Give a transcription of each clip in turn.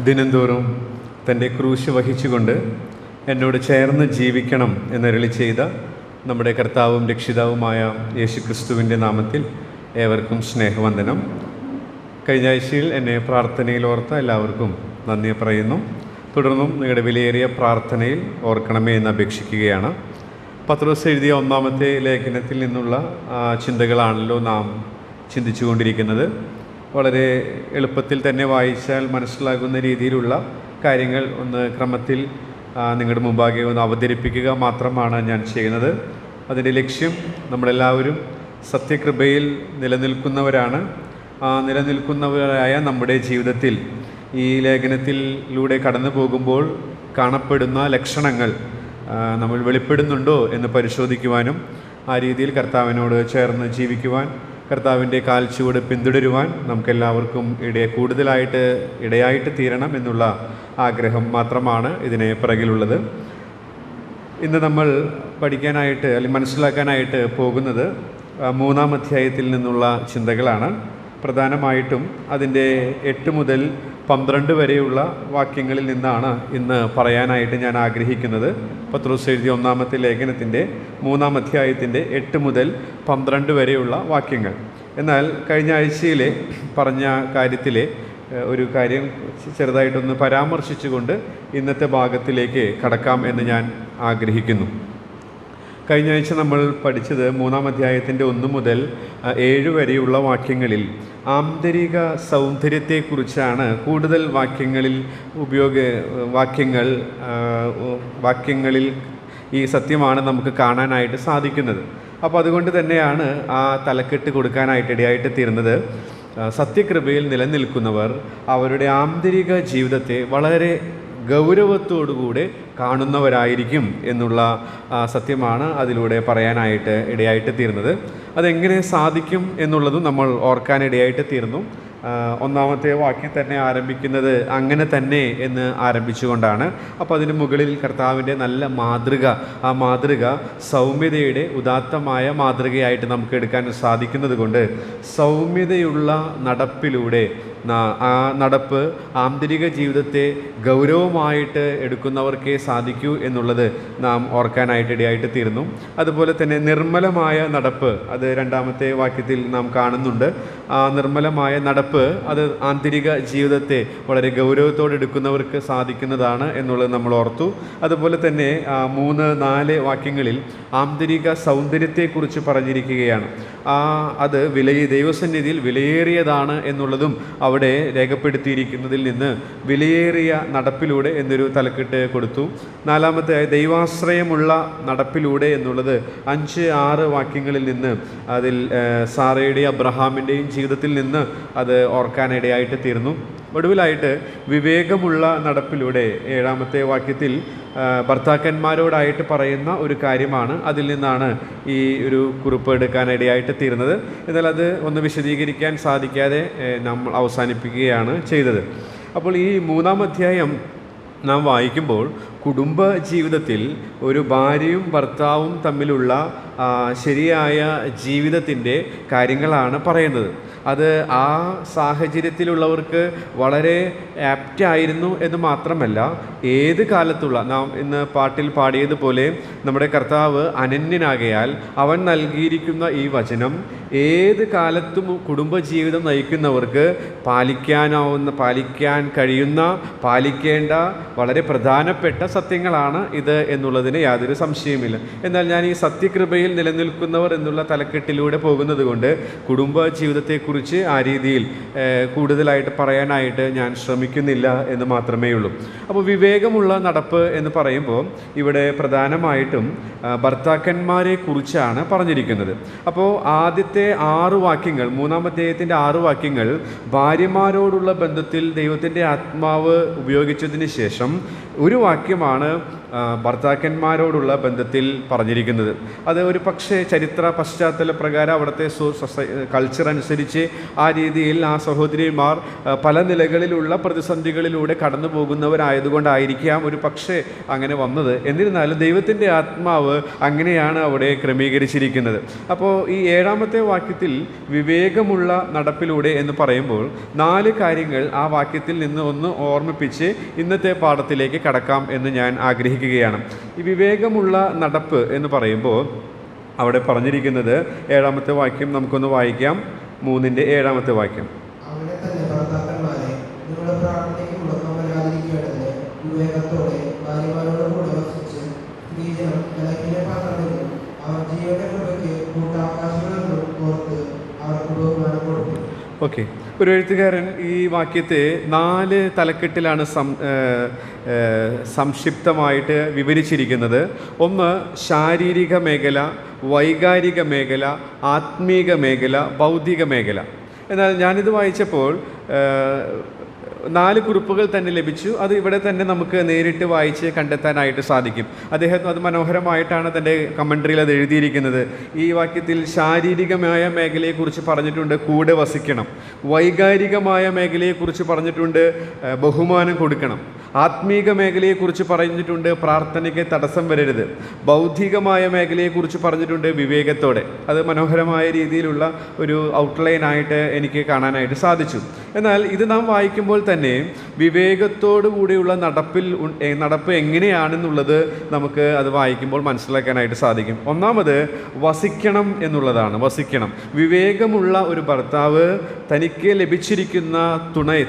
ദിനംതോറും തൻ്റെ ക്രൂശ് വഹിച്ചുകൊണ്ട് എന്നോട് ചേർന്ന് ജീവിക്കണം എന്നരുളി ചെയ്ത നമ്മുടെ കർത്താവും രക്ഷിതാവുമായ യേശുക്രിസ്തുവിൻ്റെ നാമത്തിൽ ഏവർക്കും സ്നേഹവന്ദനം. കഴിഞ്ഞ ആഴ്ചയിൽ എന്നെ പ്രാർത്ഥനയിൽ ഓർത്ത എല്ലാവർക്കും നന്ദി പറയുന്നു. തുടർന്നും നിങ്ങളുടെ വിലയേറിയ പ്രാർത്ഥനയിൽ ഓർക്കണമേ എന്ന് അപേക്ഷിക്കുകയാണ്. പത്രോസ് എഴുതിയ ഒന്നാമത്തെ ലേഖനത്തിൽ നിന്നുള്ള ചിന്തകളാണല്ലോ നാം ചിന്തിച്ചുകൊണ്ടിരിക്കുന്നത്. വളരെ എളുപ്പത്തിൽ തന്നെ വായിച്ചാൽ മനസ്സിലാകുന്ന രീതിയിലുള്ള കാര്യങ്ങൾ ഒന്ന് ക്രമത്തിൽ നിങ്ങളുടെ മുമ്പാകെ ഒന്ന് അവതരിപ്പിക്കുക മാത്രമാണ് ഞാൻ ചെയ്യുന്നത്. അതിൻ്റെ ലക്ഷ്യം നമ്മളെല്ലാവരും സത്യകൃപയിൽ നിലനിൽക്കുന്നവരാണ്. നിലനിൽക്കുന്നവരായ നമ്മുടെ ജീവിതത്തിൽ ഈ ലേഖനത്തിലൂടെ കടന്നു പോകുമ്പോൾ കാണപ്പെടുന്ന ലക്ഷണങ്ങൾ നമ്മൾ വെളിപ്പെടുന്നുണ്ടോ എന്ന് പരിശോധിക്കുവാനും ആ രീതിയിൽ കർത്താവിനോട് ചേർന്ന് ജീവിക്കുവാൻ, കർത്താവിൻ്റെ കാൽച്ചുവട് പിന്തുടരുവാൻ നമുക്കെല്ലാവർക്കും ഇടയായിട്ട് തീരണം എന്നുള്ള ആഗ്രഹം മാത്രമാണ് ഇതിന് പിറകിലുള്ളത്. ഇന്ന് നമ്മൾ പഠിക്കാനായിട്ട് അല്ലെങ്കിൽ മനസ്സിലാക്കാനായിട്ട് പോകുന്നത് 3-ാം അധ്യായത്തിൽ നിന്നുള്ള ചിന്തകളാണ്. പ്രധാനമായിട്ടും അതിൻ്റെ 8 മുതൽ 12 വരെയുള്ള വാക്യങ്ങളിൽ നിന്നാണ് ഇന്ന് പറയാനായിട്ട് ഞാൻ ആഗ്രഹിക്കുന്നത്. പത്രോസ് എഴുതിയ ഒന്നാമത്തെ ലേഖനത്തിൻ്റെ 3-ാം അധ്യായത്തിൻ്റെ 8 മുതൽ 12 വരെയുള്ള വാക്യങ്ങൾ. എന്നാൽ കഴിഞ്ഞ ആഴ്ചയിലെ പറഞ്ഞ കാര്യത്തിലെ ഒരു കാര്യം ചെറുതായിട്ടൊന്ന് പരാമർശിച്ചുകൊണ്ട് ഇന്നത്തെ ഭാഗത്തിലേക്ക് കടക്കാം എന്ന് ഞാൻ ആഗ്രഹിക്കുന്നു. കഴിഞ്ഞ ആഴ്ച നമ്മൾ പഠിച്ചത് 3-ാം അധ്യായത്തിൻ്റെ 1 മുതൽ 7 വരെയുള്ള വാക്യങ്ങളിൽ ആന്തരിക സൗന്ദര്യത്തെക്കുറിച്ചാണ് കൂടുതൽ വാക്യങ്ങളിൽ ഈ സത്യമാണ് നമുക്ക് കാണാനായിട്ട് സാധിക്കുന്നത്. അപ്പോൾ അതുകൊണ്ട് തന്നെയാണ് ആ തലക്കെട്ട് കൊടുക്കാനായിട്ട് ഇടയായിട്ട് തീർന്നത്. സത്യകൃപയിൽ നിലനിൽക്കുന്നവർ അവരുടെ ആന്തരിക ജീവിതത്തെ വളരെ ഗൗരവത്തോടുകൂടെ കാണുന്നവരായിരിക്കും എന്നുള്ള സത്യമാണ് അതിലൂടെ പറയാനായിട്ട് ഇടയായിട്ട് തീർന്നത്. അതെങ്ങനെ സാധിക്കും എന്നുള്ളതും നമ്മൾ ഓർക്കാനിടയായിട്ട് തീർന്നു. 1-ാമത്തെ വാക്യം തന്നെ ആരംഭിക്കുന്നത് അങ്ങനെ തന്നെ എന്ന് ആരംഭിച്ചുകൊണ്ടാണ്. അപ്പോൾ അതിന് മുകളിൽ കർത്താവിൻ്റെ നല്ല മാതൃക, ആ മാതൃക സൗമ്യതയുടെ ഉദാത്തമായ മാതൃകയായിട്ട് നമുക്ക് എടുക്കാൻ സാധിക്കുന്നത് കൊണ്ട് സൗമ്യതയുള്ള നടപ്പിലൂടെ ആ നടപ്പ് ആന്തരിക ജീവിതത്തെ ഗൗരവമായിട്ട് എടുക്കുന്നവർക്കേ സാധിക്കൂ എന്നുള്ളത് നാം ഓർക്കാനായിട്ട് ഇടയായിട്ട് തീർന്നു. അതുപോലെ തന്നെ നിർമ്മലമായ നടപ്പ്, അത് 2-ാമത്തെ വാക്യത്തിൽ നാം കാണുന്നുണ്ട്. ആ നിർമ്മലമായ നടപ്പ് അത് ആന്തരിക ജീവിതത്തെ വളരെ ഗൗരവത്തോടെ എടുക്കുന്നവർക്ക് സാധിക്കുന്നതാണ് എന്നുള്ളത് നമ്മൾ ഓർത്തു. അതുപോലെ തന്നെ 3-4 വാക്യങ്ങളിൽ ആന്തരിക സൗന്ദര്യത്തെക്കുറിച്ച് പറഞ്ഞിരിക്കുകയാണ്. അത് ദൈവസന്നിധിയിൽ വിലയേറിയതാണ് എന്നുള്ളതും അവിടെ രേഖപ്പെടുത്തിയിരിക്കുന്നതിൽ നിന്ന് വിലയേറിയ നടപ്പിലൂടെ എന്നൊരു തലക്കെട്ട് കൊടുത്തു. 4-ാമത്തെ ദൈവാശ്രയമുള്ള നടപ്പിലൂടെ എന്നുള്ളത് 5-6 വാക്യങ്ങളിൽ നിന്ന് അതിൽ സാറയുടെയും അബ്രഹാമിൻ്റെയും ജീവിതത്തിൽ നിന്ന് അത് ഓർക്കാനിടയായിട്ട് തീർന്നു. ഒടുവിലായിട്ട് വിവേകമുള്ള നടപ്പിലൂടെ 7-ാമത്തെ വാക്യത്തിൽ ഭർത്താക്കന്മാരോടായിട്ട് പറയുന്ന ഒരു കാര്യമാണ്. അതിൽ നിന്നാണ് ഈ ഒരു കുറിപ്പ് എടുക്കാനിടയായിട്ട് തീർന്നത്. എന്നാൽ അത് ഒന്ന് വിശദീകരിക്കാൻ സാധിക്കാതെ നമ്മൾ അവസാനിപ്പിക്കുകയാണ് ചെയ്തത്. അപ്പോൾ ഈ 3-ാം അധ്യായം നാം വായിക്കുമ്പോൾ കുടുംബ ജീവിതത്തിൽ ഒരു ഭാര്യയും ഭർത്താവും തമ്മിലുള്ള ശരിയായ ജീവിതത്തിൻ്റെ കാര്യങ്ങളാണ് പറയുന്നത്. അത് ആ സാഹചര്യത്തിലുള്ളവർക്ക് വളരെ ആപ്റ്റായിരുന്നു എന്ന് മാത്രമല്ല, ഏത് കാലത്തുള്ള നാം ഇന്ന് പാട്ടിൽ പാടിയതുപോലെ നമ്മുടെ കർത്താവ് അനന്യനാകയാൽ അവൻ നൽകിയിരിക്കുന്ന ഈ വചനം ഏത് കാലത്തും കുടുംബജീവിതം നയിക്കുന്നവർക്ക് പാലിക്കാൻ കഴിയുന്ന, പാലിക്കേണ്ട വളരെ പ്രധാനപ്പെട്ട സത്യങ്ങളാണ് ഇത് എന്നുള്ളതിന് യാതൊരു സംശയമില്ല. എന്നാൽ ഞാൻ ഈ സത്യകൃപയിൽ നിലനിൽക്കുന്നവർ എന്നുള്ള തലക്കെട്ടിലൂടെ പോകുന്നത് കൊണ്ട് കുടുംബ ജീവിതത്തെക്കുറിച്ച് ആ രീതിയിൽ കൂടുതലായിട്ട് പറയാനായിട്ട് ഞാൻ ശ്രമിക്കുന്നില്ല എന്ന് മാത്രമേ ഉള്ളൂ. അപ്പോൾ വിവേകമുള്ള നടപ്പ് എന്ന് പറയുമ്പോൾ ഇവിടെ പ്രധാനമായിട്ടും ഭർത്താക്കന്മാരെ കുറിച്ചാണ് പറഞ്ഞിരിക്കുന്നത്. അപ്പോൾ ആദ്യത്തെ 6 വാക്യങ്ങൾ, 3-ാം അധ്യായത്തിൻ്റെ 6 വാക്യങ്ങൾ ഭാര്യമാരോടുള്ള ബന്ധത്തിൽ ദൈവത്തിൻ്റെ ആത്മാവ് ഉപയോഗിച്ചതിന് ശേഷം ഒരു വാക്യമാണ് ഭർത്താക്കന്മാരോടുള്ള ബന്ധത്തിൽ പറഞ്ഞിരിക്കുന്നത്. അത് ഒരു പക്ഷേ ചരിത്ര പശ്ചാത്തല പ്രകാരം അവിടുത്തെ കൾച്ചർ അനുസരിച്ച് ആ രീതിയിൽ ആ സഹോദരിമാർ പല നിലകളിലുള്ള പ്രതിസന്ധികളിലൂടെ കടന്നു പോകുന്നവരായതുകൊണ്ടായിരിക്കാം ഒരു പക്ഷേ അങ്ങനെ വന്നത്. എന്നിരുന്നാലും ദൈവത്തിൻ്റെ ആത്മാവ് അങ്ങനെയാണ് അവിടെ ക്രമീകരിച്ചിരിക്കുന്നത്. അപ്പോൾ ഈ 7-ാമത്തെ വാക്യത്തിൽ വിവേകമുള്ള നടപ്പിലൂടെ എന്ന് പറയുമ്പോൾ 4 കാര്യങ്ങൾ ആ വാക്യത്തിൽ നിന്ന് ഒന്ന് ഓർമ്മിപ്പിച്ച് ഇന്നത്തെ പാഠത്തിലേക്ക് കടക്കാം എന്ന് ഞാൻ ആഗ്രഹിക്കുകയാണ്. ഈ വിവേകമുള്ള നടപ്പ് എന്ന് പറയുമ്പോൾ അവിടെ പറഞ്ഞിരിക്കുന്നത് 7-ാമത്തെ വാക്യം നമുക്കൊന്ന് വായിക്കാം. 3-ാമത്തെ വാക്യം. ഓക്കെ, ഒരു എഴുത്തുകാരൻ ഈ വാക്യത്തെ 4 തലക്കെട്ടിലാണ് സംക്ഷിപ്തമായിട്ട് വിവരിച്ചിരിക്കുന്നത്. ഒന്ന് ശാരീരിക മേഖല, വൈകാരിക മേഖല, ആത്മീക മേഖല, ബൗദ്ധിക മേഖല. എന്നാൽ ഞാനിത് വായിച്ചപ്പോൾ 4 കുറിപ്പുകൾ തന്നെ ലഭിച്ചു. അത് ഇവിടെ തന്നെ നമുക്ക് നേരിട്ട് വായിച്ച് കണ്ടെത്താനായിട്ട് സാധിക്കും. അദ്ദേഹം അത് മനോഹരമായിട്ടാണ് തൻ്റെ കമൻട്രിയിൽ അത് എഴുതിയിരിക്കുന്നത്. ഈ വാക്യത്തിൽ ശാരീരികമായ മേഖലയെക്കുറിച്ച് പറഞ്ഞിട്ടുണ്ട്, കൂടെ വസിക്കണം. വൈകാരികമായ മേഖലയെക്കുറിച്ച് പറഞ്ഞിട്ടുണ്ട്, ബഹുമാനം കൊടുക്കണം. ആത്മീക മേഖലയെക്കുറിച്ച് പറഞ്ഞിട്ടുണ്ട്, പ്രാർത്ഥനയ്ക്ക് തടസ്സം വരരുത്. ബൗദ്ധികമായ മേഖലയെക്കുറിച്ച് പറഞ്ഞിട്ടുണ്ട്, വിവേകത്തോടെ. അത് മനോഹരമായ രീതിയിലുള്ള ഒരു ഔട്ട്ലൈനായിട്ട് എനിക്ക് കാണാനായിട്ട് സാധിച്ചു. എന്നാൽ ഇത് നാം വായിക്കുമ്പോൾ തന്നെ വിവേകത്തോടു കൂടിയുള്ള നടപ്പ് എങ്ങനെയാണെന്നുള്ളത് നമുക്ക് അത് വായിക്കുമ്പോൾ മനസ്സിലാക്കാനായിട്ട് സാധിക്കും. ഒന്നാമത് വസിക്കണം എന്നുള്ളതാണ്. വസിക്കണം. വിവേകമുള്ള ഒരു ഭർത്താവ് തനിക്ക് ലഭിച്ചിരിക്കുന്ന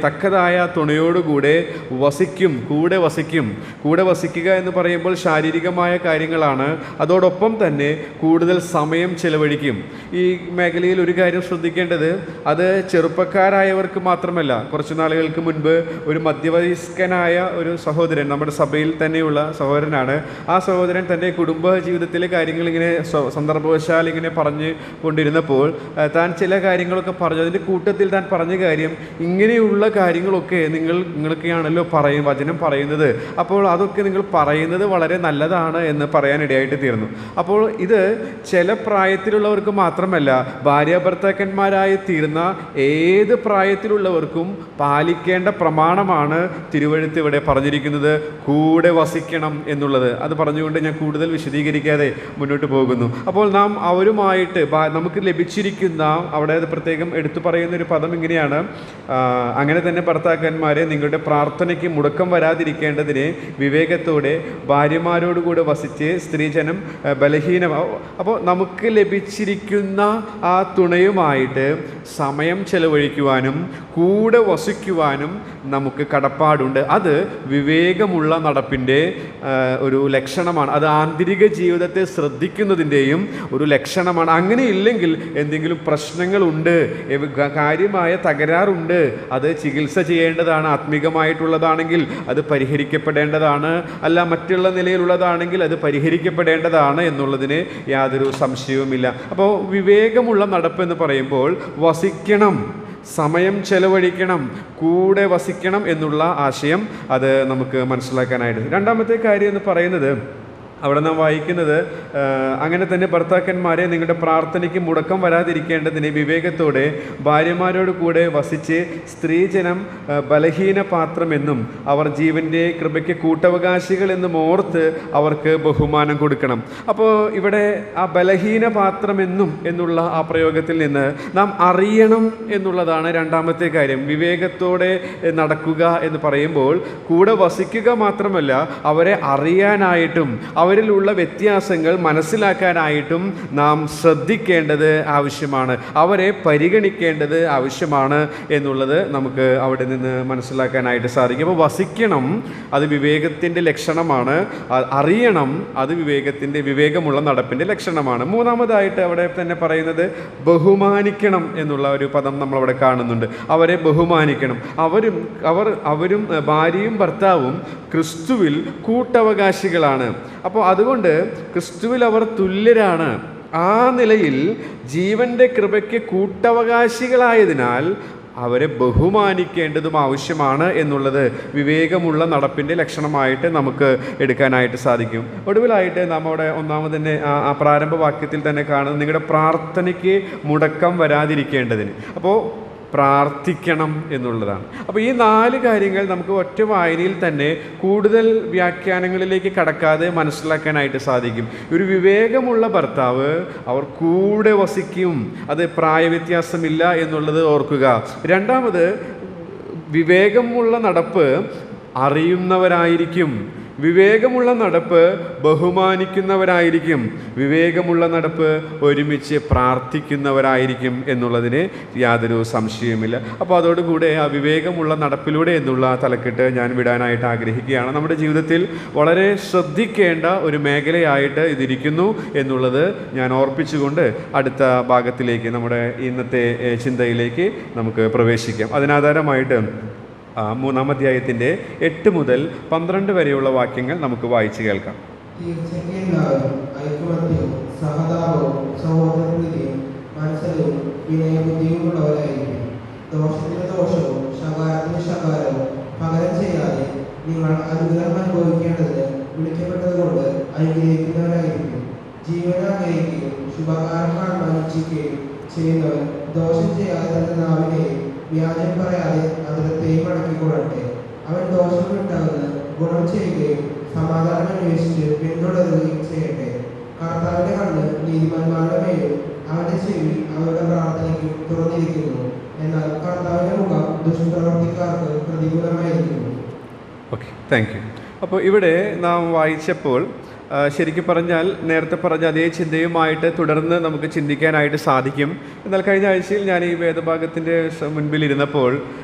തക്കതായ തുണയോടുകൂടെ വസിക്കും, കൂടെ വസിക്കും. കൂടെ വസിക്കുക എന്ന് പറയുമ്പോൾ ശാരീരികമായ കാര്യങ്ങളാണ്. അതോടൊപ്പം തന്നെ കൂടുതൽ സമയം ചെലവഴിക്കും. ഈ മേഖലയിൽ ഒരു കാര്യം ശ്രദ്ധിക്കേണ്ടത്, അത് ചെറുപ്പക്കാരായവർക്ക് മാത്രമല്ല. കുറച്ച് നാളുകൾക്ക് മുൻപ് ഒരു മധ്യവയസ്കനായ ഒരു സഹോദരൻ, നമ്മുടെ സഭയിൽ തന്നെയുള്ള സഹോദരനാണ്. ആ സഹോദരൻ തൻ്റെ കുടുംബ ജീവിതത്തിലെ കാര്യങ്ങൾ ഇങ്ങനെ സന്ദർഭവശാൽ ഇങ്ങനെ പറഞ്ഞു കൊണ്ടിരുന്നപ്പോൾ താൻ ചില കാര്യങ്ങളൊക്കെ പറഞ്ഞു. അതിൻ്റെ കൂട്ടത്തിൽ താൻ പറഞ്ഞ കാര്യം, ഇങ്ങനെയുള്ള കാര്യങ്ങളൊക്കെ നിങ്ങൾക്കാണല്ലോ വചനം പറയുന്നത്, അപ്പോൾ അതൊക്കെ നിങ്ങൾ പറയുന്നത് വളരെ നല്ലതാണ് എന്ന് പറയാനിടയായിട്ട് തീർന്നു. അപ്പോൾ ഇത് ചില പ്രായത്തിലുള്ളവർക്ക് മാത്രമല്ല, ഭാര്യാഭർത്താക്കന്മാരായി തീർന്ന ഏത് പ്രായത്തിലുള്ളവർക്കും പാലിക്കേണ്ട പ്രമാണമാണ് തിരുവെഴുത്ത് ഇവിടെ പറഞ്ഞിരിക്കുന്നത്, കൂടെ വസിക്കണം എന്നുള്ളത്. അത് പറഞ്ഞുകൊണ്ട് ഞാൻ കൂടുതൽ വിശദീകരിക്കാതെ മുന്നോട്ട് പോകുന്നു. അപ്പോൾ നാം അവരുമായിട്ട് നമുക്ക് ലഭിച്ചിരിക്കുന്ന, അവിടെ പ്രത്യേകം എടുത്തു പറയുന്ന ഒരു പദം ഇങ്ങനെയാണ്, അങ്ങനെ തന്നെ ഭർത്താക്കന്മാരെ നിങ്ങളുടെ പ്രാർത്ഥനയ്ക്ക് മുടക്കം വരാതിരിക്കേണ്ടതിന് വിവേകത്തോടെ ഭാര്യമാരോടുകൂടെ വസിച്ച് സ്ത്രീജനം ബലഹീനമാവും. അപ്പോൾ നമുക്ക് ലഭിച്ചിരിക്കുന്ന ആ തുണയുമായിട്ട് സമയം ചെലവഴിക്കുവാനും കൂടെ വസിക്കുവാനും നമുക്ക് കടപ്പാടുണ്ട്. അത് വിവേകമുള്ള നടപ്പിൻ്റെ ഒരു ലക്ഷണമാണ്. അത് ആന്തരിക ജീവിതത്തെ ശ്രദ്ധിക്കുന്നതിൻ്റെയും ഒരു ലക്ഷണമാണ്. അങ്ങനെ ഇല്ലെങ്കിൽ എന്തെങ്കിലും പ്രശ്നങ്ങളുണ്ട്, കാര്യമായ തകരാറുണ്ട്, അത് ചികിത്സ ചെയ്യേണ്ടതാണ്. ആത്മീകമായിട്ടുള്ളതാണെങ്കിൽ അത് പരിഹരിക്കപ്പെടേണ്ടതാണ്, അല്ല മറ്റുള്ള നിലയിലുള്ളതാണെങ്കിൽ അത് പരിഹരിക്കപ്പെടേണ്ടതാണ് എന്നുള്ളതിന് യാതൊരു സംശയവുമില്ല. അപ്പോൾ വിവേകമുള്ള നടപ്പെന്ന് പറയുമ്പോൾ വസിക്കണം, സമയം ചെലവഴിക്കണം, കൂടെ വസിക്കണം എന്നുള്ള ആശയം അത് നമുക്ക് മനസ്സിലാക്കാനായിട്ട്. രണ്ടാമത്തെ കാര്യം എന്ന് പറയുന്നത്, അവിടെ നാം വായിക്കുന്നത്, അങ്ങനെ തന്നെ ഭർത്താക്കന്മാരെ നിങ്ങളുടെ പ്രാർത്ഥനയ്ക്ക് മുടക്കം വരാതിരിക്കേണ്ടതിന് വിവേകത്തോടെ ഭാര്യമാരോട് കൂടെ വസിച്ച് സ്ത്രീജനം ബലഹീന പാത്രമെന്നും അവർ ജീവൻ്റെ കൃപയ്ക്ക് കൂട്ടവകാശികൾ എന്നും ഓർത്ത് അവർക്ക് ബഹുമാനം കൊടുക്കണം. അപ്പോൾ ഇവിടെ ആ ബലഹീന പാത്രമെന്നും എന്നുള്ള ആ പ്രയോഗത്തിൽ നിന്ന് നാം അറിയണം എന്നുള്ളതാണ് രണ്ടാമത്തെ കാര്യം. വിവേകത്തോടെ നടക്കുക എന്ന് പറയുമ്പോൾ കൂടെ വസിക്കുക മാത്രമല്ല, അവരെ അറിയാനായിട്ടും അവരിലുള്ള വ്യത്യാസങ്ങൾ മനസ്സിലാക്കാനായിട്ടും നാം ശ്രദ്ധിക്കേണ്ടത് ആവശ്യമാണ്. അവരെ പരിഗണിക്കേണ്ടത് ആവശ്യമാണ് എന്നുള്ളത് നമുക്ക് അവിടെ നിന്ന് മനസ്സിലാക്കാനായിട്ട് സാധിക്കും. അപ്പോൾ വസിക്കണം, അത് വിവേകത്തിൻ്റെ ലക്ഷണമാണ്. അറിയണം, അത് വിവേകമുള്ള നടപ്പിൻ്റെ ലക്ഷണമാണ്. മൂന്നാമതായിട്ട് അവിടെ തന്നെ പറയുന്നത് ബഹുമാനിക്കണം എന്നുള്ള ഒരു പദം നമ്മളവിടെ കാണുന്നുണ്ട്. അവരെ ബഹുമാനിക്കണം. അവരും ഭാര്യയും ഭർത്താവും ക്രിസ്തുവിൽ കൂട്ടവകാശികളാണ്. അപ്പോൾ അതുകൊണ്ട് ക്രിസ്തുവിൽ അവർ തുല്യരാണ്. ആ നിലയിൽ ജീവൻ്റെ കൃപയ്ക്ക് കൂട്ടവകാശികളായതിനാൽ അവരെ ബഹുമാനിക്കേണ്ടതും ആവശ്യമാണ് എന്നുള്ളത് വിവേകമുള്ള നടപ്പിൻ്റെ ലക്ഷണമായിട്ട് നമുക്ക് എടുക്കാനായിട്ട് സാധിക്കും. ഒടുവിലായിട്ട് നമ്മുടെ ഒന്നാമത് തന്നെ ആ പ്രാരംഭ വാക്യത്തിൽ തന്നെ കാണുന്നത് നിങ്ങളുടെ പ്രാർത്ഥനയ്ക്ക് മുടക്കം വരാതിരിക്കേണ്ടതിന്. അപ്പോൾ പ്രാർത്ഥിക്കണം എന്നുള്ളതാണ്. അപ്പോൾ ഈ 4 കാര്യങ്ങൾ നമുക്ക് ഒറ്റ വായനയിൽ തന്നെ കൂടുതൽ വ്യാഖ്യാനങ്ങളിലേക്ക് കടക്കാതെ മനസ്സിലാക്കാനായിട്ട് സാധിക്കും. ഒരു വിവേകമുള്ള ഭർത്താവ് അവർ കൂടെ വസിക്കും, അത് പ്രായവ്യത്യാസമില്ല എന്നുള്ളത് ഓർക്കുക. രണ്ടാമത്, വിവേകമുള്ള നടപ്പ് അറിയുന്നവരായിരിക്കും. വിവേകമുള്ള നടപ്പ് ബഹുമാനിക്കുന്നവരായിരിക്കും. വിവേകമുള്ള നടപ്പ് ഒരുമിച്ച് പ്രാർത്ഥിക്കുന്നവരായിരിക്കും എന്നുള്ളതിന് യാതൊരു സംശയവുമില്ല. അപ്പോൾ അതോടുകൂടെ ആ വിവേകമുള്ള നടപ്പിലൂടെ എന്നുള്ള തലക്കെട്ട് ഞാൻ വിടാനായിട്ട് ആഗ്രഹിക്കുകയാണ്. നമ്മുടെ ജീവിതത്തിൽ വളരെ ശ്രദ്ധിക്കേണ്ട ഒരു മേഖലയായിട്ട് ഇതിരിക്കുന്നു എന്നുള്ളത് ഞാൻ ഓർപ്പിച്ചുകൊണ്ട് അടുത്ത ഭാഗത്തിലേക്ക്, നമ്മുടെ ഇന്നത്തെ ചിന്തയിലേക്ക് നമുക്ക് പ്രവേശിക്കാം. അതിനാധാരമായിട്ട് 3-ാം അധ്യായത്തിൻ്റെ 8 മുതൽ 12 വരെയുള്ള വാക്യങ്ങൾ നമുക്ക് വായിച്ചു കേൾക്കാം. നിങ്ങൾ അനുഗ്രഹം അനുഭവിക്കേണ്ടതിന് വിളിക്കപ്പെട്ടതുകൊണ്ട് അനുഗ്രഹിക്കുന്നവരായിരിക്കും. ജീവനാഗ്രഹിക്കുകയും ശുഭകാരം കാണുവാൻ ഇച്ഛിക്കുകയും ചെയ്യുന്നവൻ ദോഷം ചെയ്യാതെ തന്റെ നാവിനെയും വ്യാജം പറയാതെ അതിരത്തെയും അടക്കിക്കൊള്ളട്ടെ. അവൻ ദോഷമുണ്ടാകുന്ന ഗുണം ചെയ്യുകയും സമാധാനം അന്വേഷിച്ച് പിന്തുടരുകയും ചെയ്യട്ടെ. കർത്താവിന്റെ കണ്ണ് നീതിമാന്മാരുടെ മേലും അവന്റെ ചെവി അവരുടെ പ്രാർത്ഥനയ്ക്കും തുറന്നിരിക്കുന്നു. എന്നാൽ കർത്താവിന്റെ മുഖം ദുഷ്പ്രവർത്തിക്കാർക്ക് പ്രതികൂലമായിരിക്കുന്നു. Okay, thank you. അപ്പോൾ ഇവിടെ നാം വായിച്ചപ്പോൾ ശരിക്കും പറഞ്ഞാൽ നേരത്തെ പറഞ്ഞ അതേ ചിന്തയുമായിട്ട് തുടർന്ന് നമുക്ക് ചിന്തിക്കാനായിട്ട് സാധിക്കും. എന്നാൽ കഴിഞ്ഞ ആഴ്ചയിൽ ഞാൻ ഈ വേദഭാഗത്തിൻ്റെ മുൻപിലിരുന്നപ്പോൾ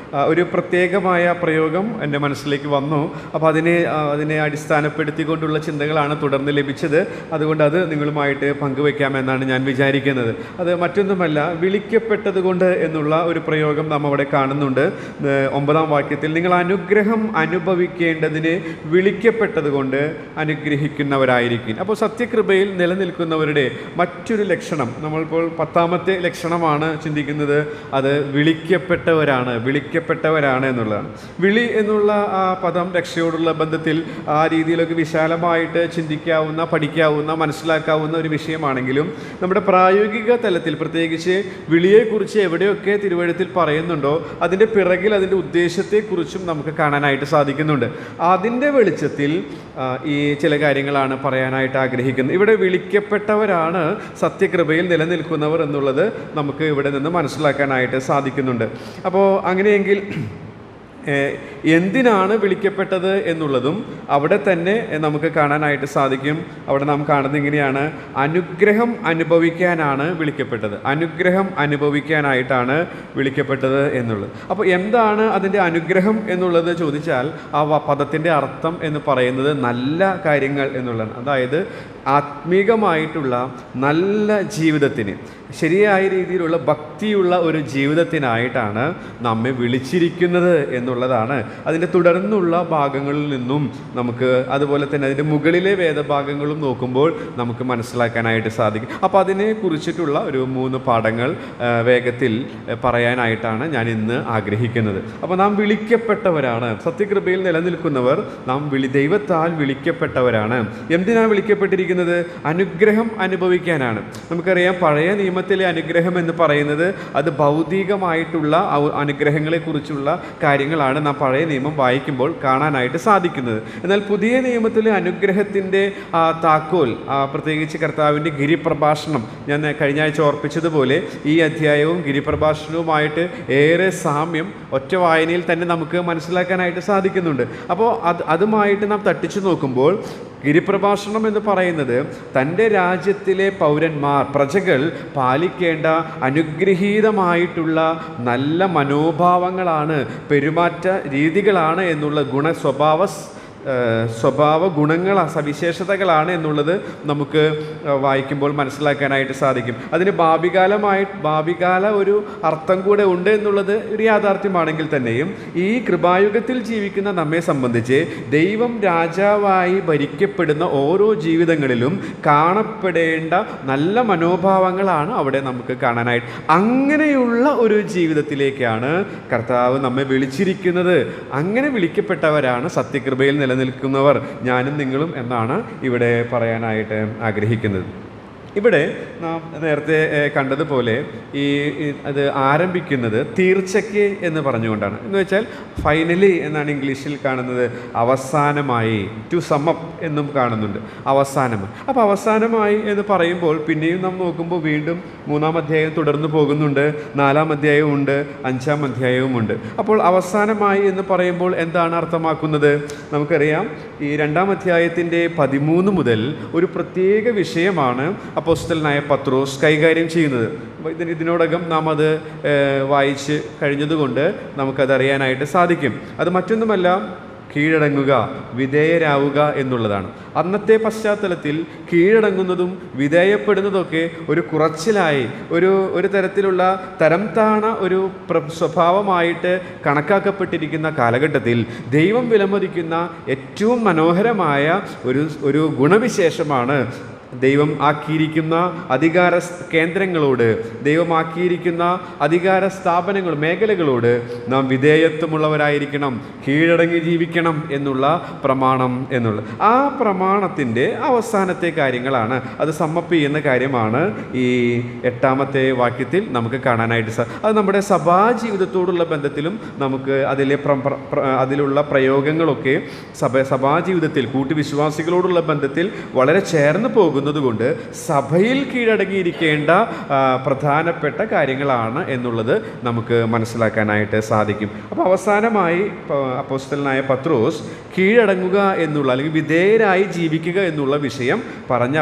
ഒരു പ്രത്യേകമായ പ്രയോഗം എൻ്റെ മനസ്സിലേക്ക് വന്നു. അപ്പോൾ അതിനെ അടിസ്ഥാനപ്പെടുത്തിക്കൊണ്ടുള്ള ചിന്തകളാണ് തുടർന്ന് ലഭിച്ചത്. അതുകൊണ്ട് അത് നിങ്ങളുമായിട്ട് പങ്കുവയ്ക്കാമെന്നാണ് ഞാൻ വിചാരിക്കുന്നത്. അത് മറ്റൊന്നുമല്ല, വിളിക്കപ്പെട്ടത് കൊണ്ട് എന്നുള്ള ഒരു പ്രയോഗം നാം അവിടെ കാണുന്നുണ്ട്. 9-ാം വാക്യത്തിൽ നിങ്ങൾ അനുഗ്രഹം അനുഭവിക്കേണ്ടതിന് വിളിക്കപ്പെട്ടത് കൊണ്ട് അനുഗ്രഹിക്കുന്നവരായിരിക്കും. അപ്പോൾ സത്യകൃപയിൽ നിലനിൽക്കുന്നവരുടെ മറ്റൊരു ലക്ഷണം, നമ്മളിപ്പോൾ 10-ാമത്തെ ലക്ഷണമാണ് ചിന്തിക്കുന്നത്. അത് വിളിക്കപ്പെട്ടവരാണ് എന്നുള്ളതാണ്. വിളി എന്നുള്ള ആ പദം രക്ഷയോടുള്ള ബന്ധത്തിൽ ആ രീതിയിലൊക്കെ വിശാലമായിട്ട് ചിന്തിക്കാവുന്ന, പഠിക്കാവുന്ന, മനസ്സിലാക്കാവുന്ന ഒരു വിഷയമാണെങ്കിലും നമ്മുടെ പ്രായോഗിക തലത്തിൽ പ്രത്യേകിച്ച് വിളിയെക്കുറിച്ച് എവിടെയൊക്കെ തിരുവഴുത്തിൽ പറയുന്നുണ്ടോ അതിൻ്റെ പിറകിൽ അതിൻ്റെ ഉദ്ദേശത്തെക്കുറിച്ചും നമുക്ക് കാണാനായിട്ട് സാധിക്കുന്നുണ്ട്. അതിൻ്റെ വെളിച്ചത്തിൽ ഈ ചില കാര്യങ്ങളാണ് പറയാനായിട്ട് ആഗ്രഹിക്കുന്നത്. ഇവിടെ വിളിക്കപ്പെട്ടവരാണ് സത്യകൃപയിൽ നിലനിൽക്കുന്നവർ എന്നുള്ളത് നമുക്ക് ഇവിടെ നിന്ന് മനസ്സിലാക്കാനായിട്ട് സാധിക്കുന്നുണ്ട്. അപ്പോൾ അങ്ങനെയെങ്കിൽ എന്തിനാണ് വിളിക്കപ്പെട്ടത് എന്നുള്ളതും അവിടെ തന്നെ നമുക്ക് കാണാനായിട്ട് സാധിക്കും. അവിടെ നാം കാണുന്നത് ഇങ്ങനെയാണ്: അനുഗ്രഹം അനുഭവിക്കാനാണ് വിളിക്കപ്പെട്ടത്. അനുഗ്രഹം അനുഭവിക്കാനായിട്ടാണ് വിളിക്കപ്പെട്ടത് എന്നുള്ളത്. അപ്പോൾ എന്താണ് അതിൻ്റെ അനുഗ്രഹം എന്നുള്ളത് ചോദിച്ചാൽ ആ പദത്തിൻ്റെ അർത്ഥം എന്ന് പറയുന്നത് നല്ല കാര്യങ്ങൾ എന്നുള്ളതാണ്. അതായത് ആത്മീകമായിട്ടുള്ള നല്ല ജീവിതത്തിന്, ശരിയായ രീതിയിലുള്ള ഭക്തിയുള്ള ഒരു ജീവിതത്തിനായിട്ടാണ് നമ്മെ വിളിച്ചിരിക്കുന്നത് എന്നുള്ളതാണ് അതിൻ്റെ തുടർന്നുള്ള ഭാഗങ്ങളിൽ നിന്നും നമുക്ക്, അതുപോലെ തന്നെ അതിൻ്റെ മുകളിലെ വേദഭാഗങ്ങളും നോക്കുമ്പോൾ നമുക്ക് മനസ്സിലാക്കാനായിട്ട് സാധിക്കും. അപ്പോൾ അതിനെ കുറിച്ചിട്ടുള്ള ഒരു 3 പാഠങ്ങൾ വേഗത്തിൽ പറയാനായിട്ടാണ് ഞാൻ ഇന്ന് ആഗ്രഹിക്കുന്നത്. അപ്പോൾ നാം വിളിക്കപ്പെട്ടവരാണ്, സത്യകൃപയിൽ നിലനിൽക്കുന്നവർ, നാം ദൈവത്താൽ വിളിക്കപ്പെട്ടവരാണ്. എന്തിനാണ് വിളിക്കപ്പെട്ടിരിക്കുന്നത്? അനുഗ്രഹം അനുഭവിക്കാനാണ്. നമുക്കറിയാം, പഴയ നിയമത്തിലെ അനുഗ്രഹം എന്ന് പറയുന്നത് അത് ഭൗതികമായിട്ടുള്ള അനുഗ്രഹങ്ങളെക്കുറിച്ചുള്ള കാര്യങ്ങളാണ് നാം പഴയ നിയമം വായിക്കുമ്പോൾ കാണാനായിട്ട് സാധിക്കുന്നത്. എന്നാൽ പുതിയ നിയമത്തിലെ അനുഗ്രഹത്തിൻ്റെ താക്കോൽ, പ്രത്യേകിച്ച് കർത്താവിൻ്റെ ഗിരിപ്രഭാഷണം, ഞാൻ കഴിഞ്ഞ ആഴ്ച ഓർപ്പിച്ചതുപോലെ ഈ അധ്യായവും ഗിരിപ്രഭാഷണവുമായിട്ട് ഏറെ സാമ്യം ഒറ്റ വായനയിൽ തന്നെ നമുക്ക് മനസ്സിലാക്കാനായിട്ട് സാധിക്കുന്നുണ്ട്. അപ്പോൾ അതുമായിട്ട് നാം തട്ടിച്ചു നോക്കുമ്പോൾ ഗിരിപ്രഭാഷണം എന്ന് പറയുന്നത് തൻ്റെ രാജ്യത്തിലെ പൗരന്മാർ, പ്രജകൾ പാലിക്കേണ്ട അനുഗ്രഹീതമായിട്ടുള്ള നല്ല മനോഭാവങ്ങളാണ്, പെരുമാറ്റ രീതികളാണ് എന്നുള്ള സ്വഭാവ സവിശേഷതകളാണ് എന്നുള്ളത് നമുക്ക് വായിക്കുമ്പോൾ മനസ്സിലാക്കാനായിട്ട് സാധിക്കും. അതിന് ഭാവികാല ഒരു അർത്ഥം കൂടെ ഉണ്ട് എന്നുള്ളത് ഒരു യാഥാർത്ഥ്യമാണെങ്കിൽ തന്നെയും ഈ കൃപായുഗത്തിൽ ജീവിക്കുന്ന നമ്മെ സംബന്ധിച്ച് ദൈവം രാജാവായി ഭരിക്കപ്പെടുന്ന ഓരോ ജീവിതങ്ങളിലും കാണപ്പെടേണ്ട നല്ല മനോഭാവങ്ങളാണ് അവിടെ നമുക്ക് കാണാനായിട്ട്. അങ്ങനെയുള്ള ഒരു ജീവിതത്തിലേക്കാണ് കർത്താവ് നമ്മെ വിളിച്ചിരിക്കുന്നത്. അങ്ങനെ വിളിക്കപ്പെട്ടവരാണ് സത്യകൃപയിൽ നിലനിൽക്കുന്നവർ, ഞാനും നിങ്ങളും എന്നാണ് ഇവിടെ പറയാനായിട്ട് ആഗ്രഹിക്കുന്നത്. ഇവിടെ നാം നേരത്തെ കണ്ടതുപോലെ അത് ആരംഭിക്കുന്നത് തീർച്ചയ്ക്ക് എന്ന് പറഞ്ഞുകൊണ്ടാണ്. എന്ന് വെച്ചാൽ ഫൈനലി എന്നാണ് ഇംഗ്ലീഷിൽ കാണുന്നത്, അവസാനമായി, ടു സം അപ്പ് എന്നും കാണുന്നുണ്ട്, അവസാനമായി. അപ്പോൾ അവസാനമായി എന്ന് പറയുമ്പോൾ പിന്നെയും നാം നോക്കുമ്പോൾ വീണ്ടും 3-ാം അധ്യായം തുടർന്ന് പോകുന്നുണ്ട്, 4-ാം അധ്യായവും ഉണ്ട്, 5-ാം അധ്യായവും ഉണ്ട്. അപ്പോൾ അവസാനമായി എന്ന് പറയുമ്പോൾ എന്താണ് അർത്ഥമാക്കുന്നത്? നമുക്കറിയാം, ഈ 2-ാം അധ്യായത്തിൻ്റെ 13 മുതൽ ഒരു പ്രത്യേക വിഷയമാണ് അപ്പോസ്തലനായ പത്രോസ് കൈകാര്യം ചെയ്യുന്നത്. ഇതിനോടകം നാം അത് വായിച്ച് കഴിഞ്ഞതുകൊണ്ട് നമുക്കതറിയാനായിട്ട് സാധിക്കും. അത് മറ്റൊന്നുമല്ല, കീഴടങ്ങുക, വിധേയരാവുക എന്നുള്ളതാണ്. അന്നത്തെ പശ്ചാത്തലത്തിൽ കീഴടങ്ങുന്നതും വിധേയപ്പെടുന്നതൊക്കെ ഒരു കുറച്ചിലായി, ഒരു തരത്തിലുള്ള തരം താണ ഒരു സ്വഭാവമായിട്ട് കണക്കാക്കപ്പെട്ടിരിക്കുന്ന കാലഘട്ടത്തിൽ ദൈവം വിലമതിക്കുന്ന ഏറ്റവും മനോഹരമായ ഒരു ഗുണവിശേഷമാണ് ദൈവം ആക്കിയിരിക്കുന്ന അധികാര കേന്ദ്രങ്ങളോട്, ദൈവമാക്കിയിരിക്കുന്ന അധികാര സ്ഥാപനങ്ങൾ, മേഖലകളോട് നാം വിധേയത്വമുള്ളവരായിരിക്കണം, കീഴടങ്ങി ജീവിക്കണം എന്നുള്ള പ്രമാണം എന്നുള്ളത്. ആ പ്രമാണത്തിൻ്റെ അവസാനത്തെ കാര്യങ്ങളാണ്, അത് സമ്മപ്പ് ചെയ്യുന്ന കാര്യമാണ് ഈ 8-ാമത്തെ വാക്യത്തിൽ നമുക്ക് കാണാനായിട്ട് അത് നമ്മുടെ സഭാജീവിതത്തോടുള്ള ബന്ധത്തിലും നമുക്ക് അതിലുള്ള പ്രയോഗങ്ങളൊക്കെ സഭാജീവിതത്തിൽ കൂട്ടുവിശ്വാസികളോടുള്ള ബന്ധത്തിൽ വളരെ ചേർന്ന് പോകും കൊണ്ട് സഭയിൽ കീഴടങ്ങിയിരിക്കേണ്ട പ്രധാനപ്പെട്ട കാര്യങ്ങളാണ് എന്നുള്ളത് നമുക്ക് മനസ്സിലാക്കാനായിട്ട് സാധിക്കും. അപ്പോൾ അവസാനമായി അപ്പോസ്തലനായ പത്രോസ് കീഴടങ്ങുക എന്നുള്ള, അല്ലെങ്കിൽ വിധേയരായി ജീവിക്കുക എന്നുള്ള വിഷയം പറഞ്ഞ്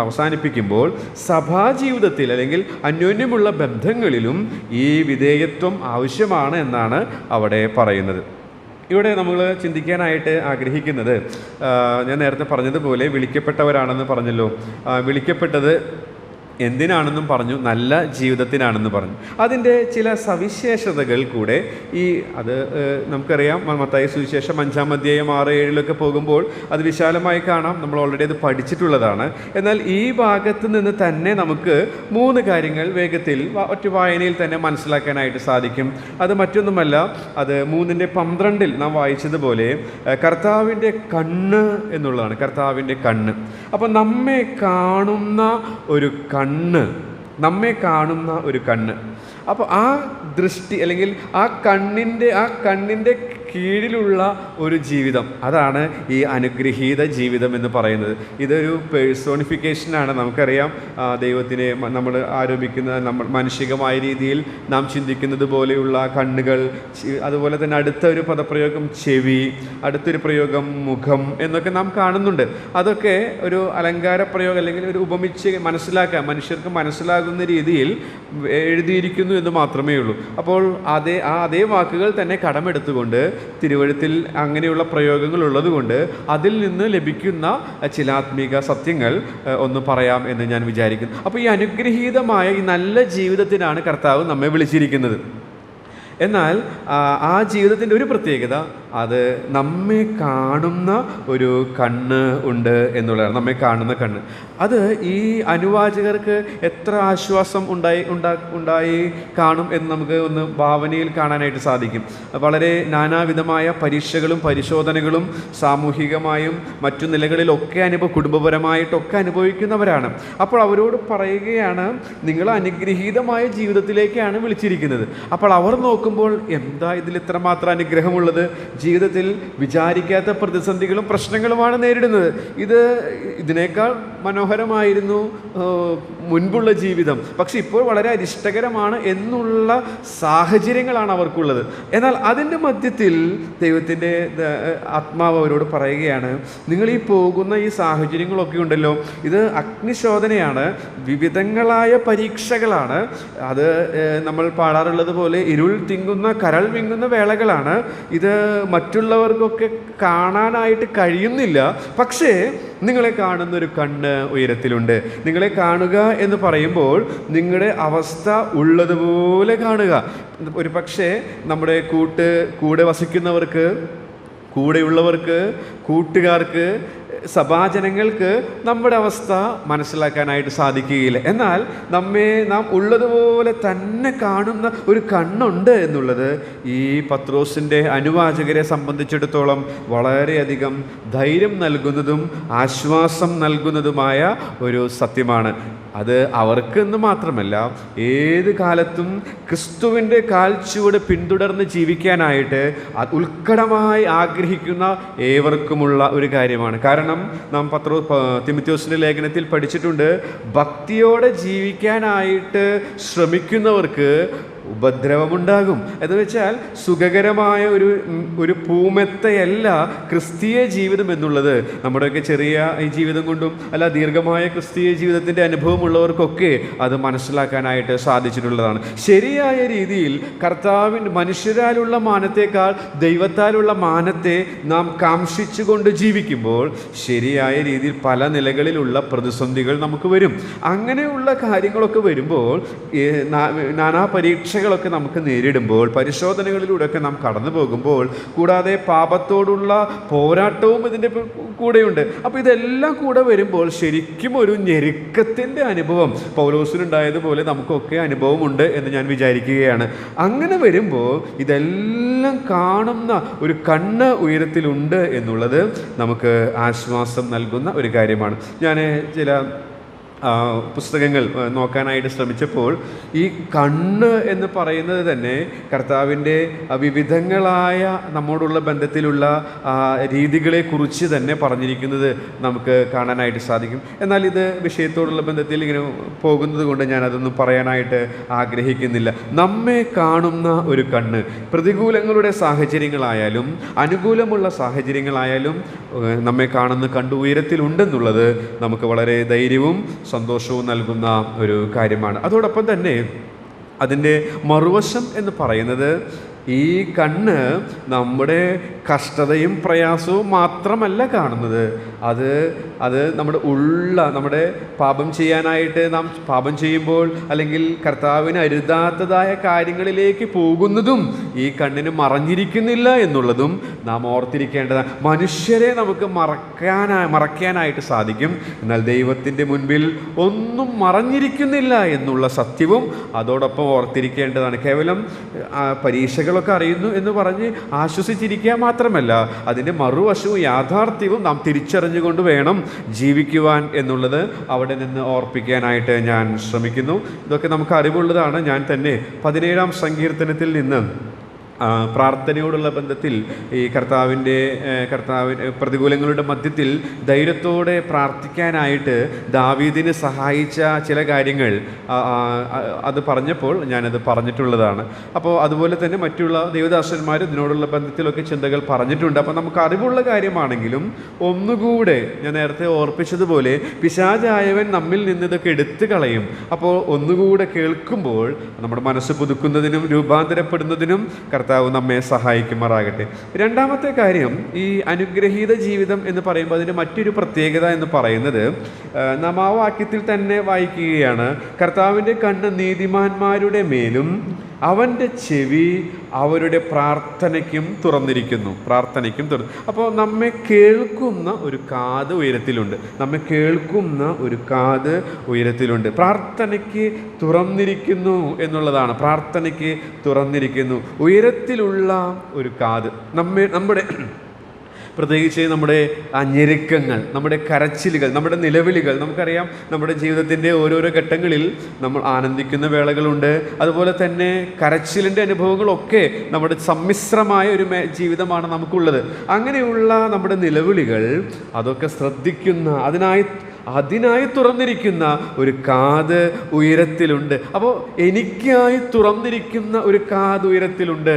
അവസാനിപ്പിക്കുമ്പോൾ സഭാജീവിതത്തിൽ അല്ലെങ്കിൽ അന്യോന്യമുള്ള ബന്ധങ്ങളിലും ഈ വിധേയത്വം ആവശ്യമാണ് എന്നാണ് അവിടെ പറയുന്നത്. ഇവിടെ നമ്മൾ ചിന്തിക്കാനായിട്ട് ആഗ്രഹിക്കുന്നത്, ഞാൻ നേരത്തെ പറഞ്ഞതുപോലെ വിളിക്കപ്പെട്ടവരാണെന്ന് പറഞ്ഞല്ലോ, വിളിക്കപ്പെട്ടത് എന്തിനാണെന്നും പറഞ്ഞു, നല്ല ജീവിതത്തിനാണെന്ന് പറഞ്ഞു. അതിൻ്റെ ചില സവിശേഷതകൾ കൂടെ അത് നമുക്കറിയാം. മത്തായി സുവിശേഷം 5-ാം അധ്യായം 6-7 പോകുമ്പോൾ അത് വിശാലമായി കാണാം, നമ്മൾ ഓൾറെഡി അത് പഠിച്ചിട്ടുള്ളതാണ്. എന്നാൽ ഈ ഭാഗത്ത് നിന്ന് തന്നെ നമുക്ക് 3 കാര്യങ്ങൾ വേഗത്തിൽ ഒറ്റ വായനയിൽ തന്നെ മനസ്സിലാക്കാനായിട്ട് സാധിക്കും. അത് മറ്റൊന്നുമല്ല, അത് 3:12 നാം വായിച്ചതുപോലെ കർത്താവിൻ്റെ കണ്ണ് എന്നുള്ളതാണ്. കർത്താവിൻ്റെ കണ്ണ്. അപ്പോൾ നമ്മെ കാണുന്ന ഒരു കണ്ണ്. അപ്പോൾ ആ ദൃഷ്ടി അല്ലെങ്കിൽ ആ കണ്ണിൻ്റെ കീഴിലുള്ള ഒരു ജീവിതം, അതാണ് ഈ അനുഗ്രഹീത ജീവിതം എന്ന് പറയുന്നത്. ഇതൊരു പേഴ്സോണിഫിക്കേഷനാണ്. നമുക്കറിയാം, ദൈവത്തിനെ നമ്മൾ നമ്മൾ മാനുഷികമായ രീതിയിൽ നാം ചിന്തിക്കുന്നത് പോലെയുള്ള കണ്ണുകൾ, അതുപോലെ തന്നെ അടുത്തൊരു പദപ്രയോഗം ചെവി, അടുത്തൊരു പ്രയോഗം മുഖം എന്നൊക്കെ നാം കാണുന്നുണ്ട്. അതൊക്കെ ഒരു അലങ്കാര പ്രയോഗം അല്ലെങ്കിൽ ഒരു ഉപമിച്ച് മനസ്സിലാക്കാൻ, മനുഷ്യർക്ക് മനസ്സിലാകുന്ന രീതിയിൽ എഴുതിയിരിക്കുന്നു എന്ന് മാത്രമേ ഉള്ളൂ. അപ്പോൾ അതേ വാക്കുകൾ തന്നെ കടമെടുത്തുകൊണ്ട് തിരുവഴുത്തിൽ അങ്ങനെയുള്ള പ്രയോഗങ്ങൾ ഉള്ളതുകൊണ്ട് അതിൽ നിന്ന് ലഭിക്കുന്ന ചില ആത്മീക സത്യങ്ങൾ ഒന്ന് പറയാം എന്ന് ഞാൻ വിചാരിക്കുന്നു. അപ്പോൾ ഈ അനുഗ്രഹീതമായ ഈ നല്ല ജീവിതത്തിനാണ് കർത്താവ് നമ്മെ വിളിച്ചിരിക്കുന്നത്. എന്നാൽ ആ ജീവിതത്തിൻ്റെ ഒരു പ്രത്യേകത, അത് നമ്മെ കാണുന്ന ഒരു കണ്ണ് ഉണ്ട് എന്നുള്ളതാണ്. നമ്മെ കാണുന്ന കണ്ണ്. അത് ഈ അനുവാചകർക്ക് എത്ര ആശ്വാസം ഉണ്ടായി കാണും എന്ന് നമുക്ക് ഒന്ന് ഭാവനയിൽ കാണാനായിട്ട് സാധിക്കും. വളരെ നാനാവിധമായ പരീക്ഷകളും പരിശോധനകളും സാമൂഹികമായും മറ്റു നിലകളിലൊക്കെ കുടുംബപരമായിട്ടൊക്കെ അനുഭവിക്കുന്നവരാണ്. അപ്പോൾ അവരോട് പറയുകയാണ്, നിങ്ങൾ അനുഗ്രഹീതമായ ജീവിതത്തിലേക്കാണ് വിളിച്ചിരിക്കുന്നത്. അപ്പോൾ അവർ നോക്കുമ്പോൾ എന്താ ഇതിൽ ഇത്രമാത്രം അനുഗ്രഹമുള്ളത്? ജീവിതത്തിൽ വിചാരിക്കാത്ത പ്രതിസന്ധികളും പ്രശ്നങ്ങളുമാണ് നേരിടുന്നത്. ഇതിനേക്കാൾ മനോഹരമായിരുന്നു മുൻപുള്ള ജീവിതം, പക്ഷെ ഇപ്പോൾ വളരെ അരിഷ്ടകരമാണ് എന്നുള്ള സാഹചര്യങ്ങളാണ് അവർക്കുള്ളത്. എന്നാൽ അതിൻ്റെ മധ്യത്തിൽ ദൈവത്തിൻ്റെ ആത്മാവ് അവരോട് പറയുകയാണ്, നിങ്ങൾ ഈ പോകുന്ന ഈ സാഹചര്യങ്ങളൊക്കെ ഉണ്ടല്ലോ, ഇത് അഗ്നിശോധനയാണ്, വിവിധങ്ങളായ പരീക്ഷകളാണ്. അത് നമ്മൾ പാടാറുള്ളത് പോലെ ഇരുൾ തിങ്ങുന്ന കരൾ വിങ്ങുന്ന വേളകളാണ്. ഇത് മറ്റുള്ളവർക്കൊക്കെ കാണാനായിട്ട് കഴിയുന്നില്ല. പക്ഷേ നിങ്ങളെ കാണുന്നൊരു കണ്ണ് ഉയരത്തിലുണ്ട്. നിങ്ങളെ കാണുക എന്ന് പറയുമ്പോൾ നിങ്ങളുടെ അവസ്ഥ ഉള്ളതുപോലെ കാണുക. ഒരു പക്ഷേ നമ്മുടെ കൂടെ വസിക്കുന്നവർക്ക്, കൂടെയുള്ളവർക്ക്, കൂട്ടുകാർക്ക്, സഭാജനങ്ങൾക്ക് നമ്മുടെ അവസ്ഥ മനസ്സിലാക്കാനായിട്ട് സാധിക്കുകയില്ല. എന്നാൽ നാം ഉള്ളതുപോലെ തന്നെ കാണുന്ന ഒരു കണ്ണുണ്ട് എന്നുള്ളത് ഈ പത്രോസിൻ്റെ അനുവാചകരെ സംബന്ധിച്ചിടത്തോളം വളരെയധികം ധൈര്യം നൽകുന്നതും ആശ്വാസം നൽകുന്നതുമായ ഒരു സത്യമാണ്. അത് അവർക്കെന്ന് മാത്രമല്ല, ഏത് കാലത്തും ക്രിസ്തുവിൻ്റെ കാൽച്ചുവട് പിന്തുടർന്ന് ജീവിക്കാനായിട്ട് ഉത്കടമായി ആഗ്രഹിക്കുന്ന ഏവർക്കുമുള്ള ഒരു കാര്യമാണ്. കാരണം നാം തിമോഥെയോസിൻ്റെ ലേഖനത്തിൽ പഠിച്ചിട്ടുണ്ട്, ഭക്തിയോടെ ജീവിക്കാനായിട്ട് ശ്രമിക്കുന്നവർക്ക് ഉപദ്രവമുണ്ടാകും. എന്ന് വെച്ചാൽ സുഖകരമായ ഒരു പൂമെത്തയല്ല ക്രിസ്തീയ ജീവിതം എന്നുള്ളത്. നമ്മുടെയൊക്കെ ചെറിയ ഈ ജീവിതം കൊണ്ടും അല്ല ദീർഘമായ ക്രിസ്തീയ ജീവിതത്തിൻ്റെ അനുഭവമുള്ളവർക്കൊക്കെ അത് മനസ്സിലാക്കാനായിട്ട് സാധിച്ചിട്ടുള്ളതാണ്. ശരിയായ രീതിയിൽ മനുഷ്യരാലുള്ള മാനത്തേക്കാൾ ദൈവത്താലുള്ള മാനത്തെ നാം കാംക്ഷിച്ചുകൊണ്ട് ജീവിക്കുമ്പോൾ ശരിയായ രീതിയിൽ പല നിലകളിലുള്ള പ്രതിസന്ധികൾ നമുക്ക് വരും. അങ്ങനെയുള്ള കാര്യങ്ങളൊക്കെ വരുമ്പോൾ നാനാ പരീക്ഷകളൊക്കെ നമുക്ക് നേരിടുമ്പോൾ, പരിശോധനകളിലൂടെയൊക്കെ നാം കടന്നു പോകുമ്പോൾ, കൂടാതെ പാപത്തോടുള്ള പോരാട്ടവും ഇതിൻ്റെ കൂടെയുണ്ട്. അപ്പോൾ ഇതെല്ലാം കൂടെ വരുമ്പോൾ ശരിക്കും ഒരു ഞെരുക്കത്തിൻ്റെ അനുഭവം പൗലോസിനുണ്ടായതുപോലെ നമുക്കൊക്കെ അനുഭവമുണ്ട് എന്ന് ഞാൻ വിചാരിക്കുകയാണ്. അങ്ങനെ വരുമ്പോൾ ഇതെല്ലാം കാണുന്ന ഒരു കണ്ണ് ഉയരത്തിലുണ്ട് എന്നുള്ളത് നമുക്ക് ആശ്വാസം നൽകുന്ന ഒരു കാര്യമാണ്. ഞാൻ ചില പുസ്തകങ്ങൾ നോക്കാനായിട്ട് ശ്രമിച്ചപ്പോൾ ഈ കണ്ണ് എന്ന് പറയുന്നത് തന്നെ കർത്താവിൻ്റെ വിവിധങ്ങളായ നമ്മോടുള്ള ബന്ധത്തിലുള്ള രീതികളെക്കുറിച്ച് തന്നെ പറഞ്ഞിരിക്കുന്നത് നമുക്ക് കാണാനായിട്ട് സാധിക്കും. എന്നാൽ ഇത് വിഷയത്തോടുള്ള ബന്ധത്തിൽ ഇങ്ങനെ പോകുന്നത് കൊണ്ട് ഞാനതൊന്നും പറയാനായിട്ട് ആഗ്രഹിക്കുന്നില്ല. നമ്മെ കാണുന്ന ഒരു കണ്ണ്, പ്രതികൂലങ്ങളുടെ സാഹചര്യങ്ങളായാലും അനുകൂലമുള്ള സാഹചര്യങ്ങളായാലും നമ്മെ കാണുന്ന കണ്ണ് ഉയരത്തിലുണ്ടെന്നുള്ളത് നമുക്ക് വളരെ ധൈര്യവും സന്തോഷവും നൽകുന്ന ഒരു കാര്യമാണ്. അതോടൊപ്പം തന്നെ അതിൻ്റെ മറുവശം എന്ന് പറയുന്നത് ഈ കണ്ണ് നമ്മുടെ കഷ്ടതയും പ്രയാസവും മാത്രമല്ല കാണുന്നത്. അത് നമ്മുടെ പാപം ചെയ്യാനായിട്ട് നാം പാപം ചെയ്യുമ്പോൾ അല്ലെങ്കിൽ കർത്താവിന് അരുതാത്തതായ കാര്യങ്ങളിലേക്ക് പോകുന്നതും ഈ കണ്ണിന് മറഞ്ഞിരിക്കുന്നില്ല എന്നുള്ളതും നാം ഓർത്തിരിക്കേണ്ടതാണ്. മനുഷ്യരെ നമുക്ക് മറയ്ക്കാനായിട്ട് സാധിക്കും, എന്നാൽ ദൈവത്തിൻ്റെ മുൻപിൽ ഒന്നും മറഞ്ഞിരിക്കുന്നില്ല എന്നുള്ള സത്യവും അതോടൊപ്പം ഓർത്തിരിക്കേണ്ടതാണ്. കേവലം പരീക്ഷകളൊക്കെ അറിയുന്നു എന്ന് പറഞ്ഞ് ആശ്വസിച്ചിരിക്കുക മാത്രമല്ല, അതിൻ്റെ മറുവശവും യാഥാർത്ഥ്യവും നാം തിരിച്ചറിഞ്ഞുകൊണ്ട് വേണം ജീവിക്കുവാൻ എന്നുള്ളത് അവിടെ നിന്ന് ഓർപ്പിക്കാനായിട്ട് ഞാൻ ശ്രമിക്കുന്നു. ഇതൊക്കെ നമുക്ക് അറിവുള്ളതാണ്. ഞാൻ തന്നെ 17-ാം സങ്കീർത്തനത്തിൽ നിന്ന് പ്രാർത്ഥനയോടുള്ള ബന്ധത്തിൽ ഈ കർത്താവിൻ്റെ പ്രതികൂലങ്ങളുടെ മധ്യത്തിൽ ധൈര്യത്തോടെ പ്രാർത്ഥിക്കാനായിട്ട് ദാവീദിനെ സഹായിച്ച ചില കാര്യങ്ങൾ അത് പറഞ്ഞപ്പോൾ ഞാനത് പറഞ്ഞിട്ടുള്ളതാണ്. അപ്പോൾ അതുപോലെ തന്നെ മറ്റുള്ള ദൈവദാസന്മാർ ഇതിനോടുള്ള ബന്ധത്തിലൊക്കെ ചിന്തകൾ പറഞ്ഞിട്ടുണ്ട്. അപ്പോൾ നമുക്ക് അറിവുള്ള കാര്യമാണെങ്കിലും ഒന്നുകൂടെ ഞാൻ നേരത്തെ ഓർപ്പിച്ചതുപോലെ പിശാചായവൻ നമ്മിൽ നിന്ന് ഇതൊക്കെ എടുത്തു കളയും. അപ്പോൾ ഒന്നുകൂടെ കേൾക്കുമ്പോൾ നമ്മുടെ മനസ്സ് പുതുക്കുന്നതിനും രൂപാന്തരപ്പെടുന്നതിനും കർത്താവ് നമ്മെ സഹായിക്കുമാറാകട്ടെ. രണ്ടാമത്തെ കാര്യം, ഈ അനുഗ്രഹീത ജീവിതം എന്ന് പറയുമ്പോൾ അതിൻ്റെ മറ്റൊരു പ്രത്യേകത എന്ന് പറയുന്നത് നാം ആ വാക്യത്തിൽ തന്നെ വായിക്കുകയാണ്, കർത്താവിൻ്റെ കണ്ണ് നീതിമാന്മാരുടെ മേലും അവൻ്റെ ചെവി അവരുടെ പ്രാർത്ഥനയ്ക്കും തുറന്നിരിക്കുന്നു. അപ്പോൾ നമ്മെ കേൾക്കുന്ന ഒരു കാത് ഉയരത്തിലുണ്ട്. പ്രാർത്ഥനയ്ക്ക് തുറന്നിരിക്കുന്നു എന്നുള്ളതാണ്. പ്രാർത്ഥനയ്ക്ക് തുറന്നിരിക്കുന്നു, ഉയരത്തിലുള്ള ഒരു കാത്. നമ്മുടെ പ്രത്യേകിച്ച് നമ്മുടെ ഞെരുക്കങ്ങൾ, നമ്മുടെ കരച്ചിലുകൾ, നമ്മുടെ നിലവിളികൾ, നമുക്കറിയാം നമ്മുടെ ജീവിതത്തിൻ്റെ ഓരോരോ ഘട്ടങ്ങളിൽ നമ്മൾ ആനന്ദിക്കുന്ന വേളകളുണ്ട്, അതുപോലെ തന്നെ കരച്ചിലിൻ്റെ അനുഭവങ്ങളൊക്കെ നമ്മുടെ സമ്മിശ്രമായ ഒരു ജീവിതമാണ് നമുക്കുള്ളത്. അങ്ങനെയുള്ള നമ്മുടെ നിലവിളികൾ അതൊക്കെ ശ്രദ്ധിക്കുന്ന, അതിനായി തുറന്നിരിക്കുന്ന ഒരു കാത് ഉയരത്തിലുണ്ട്. അപ്പോൾ എനിക്കായി തുറന്നിരിക്കുന്ന ഒരു കാത് ഉയരത്തിലുണ്ട്,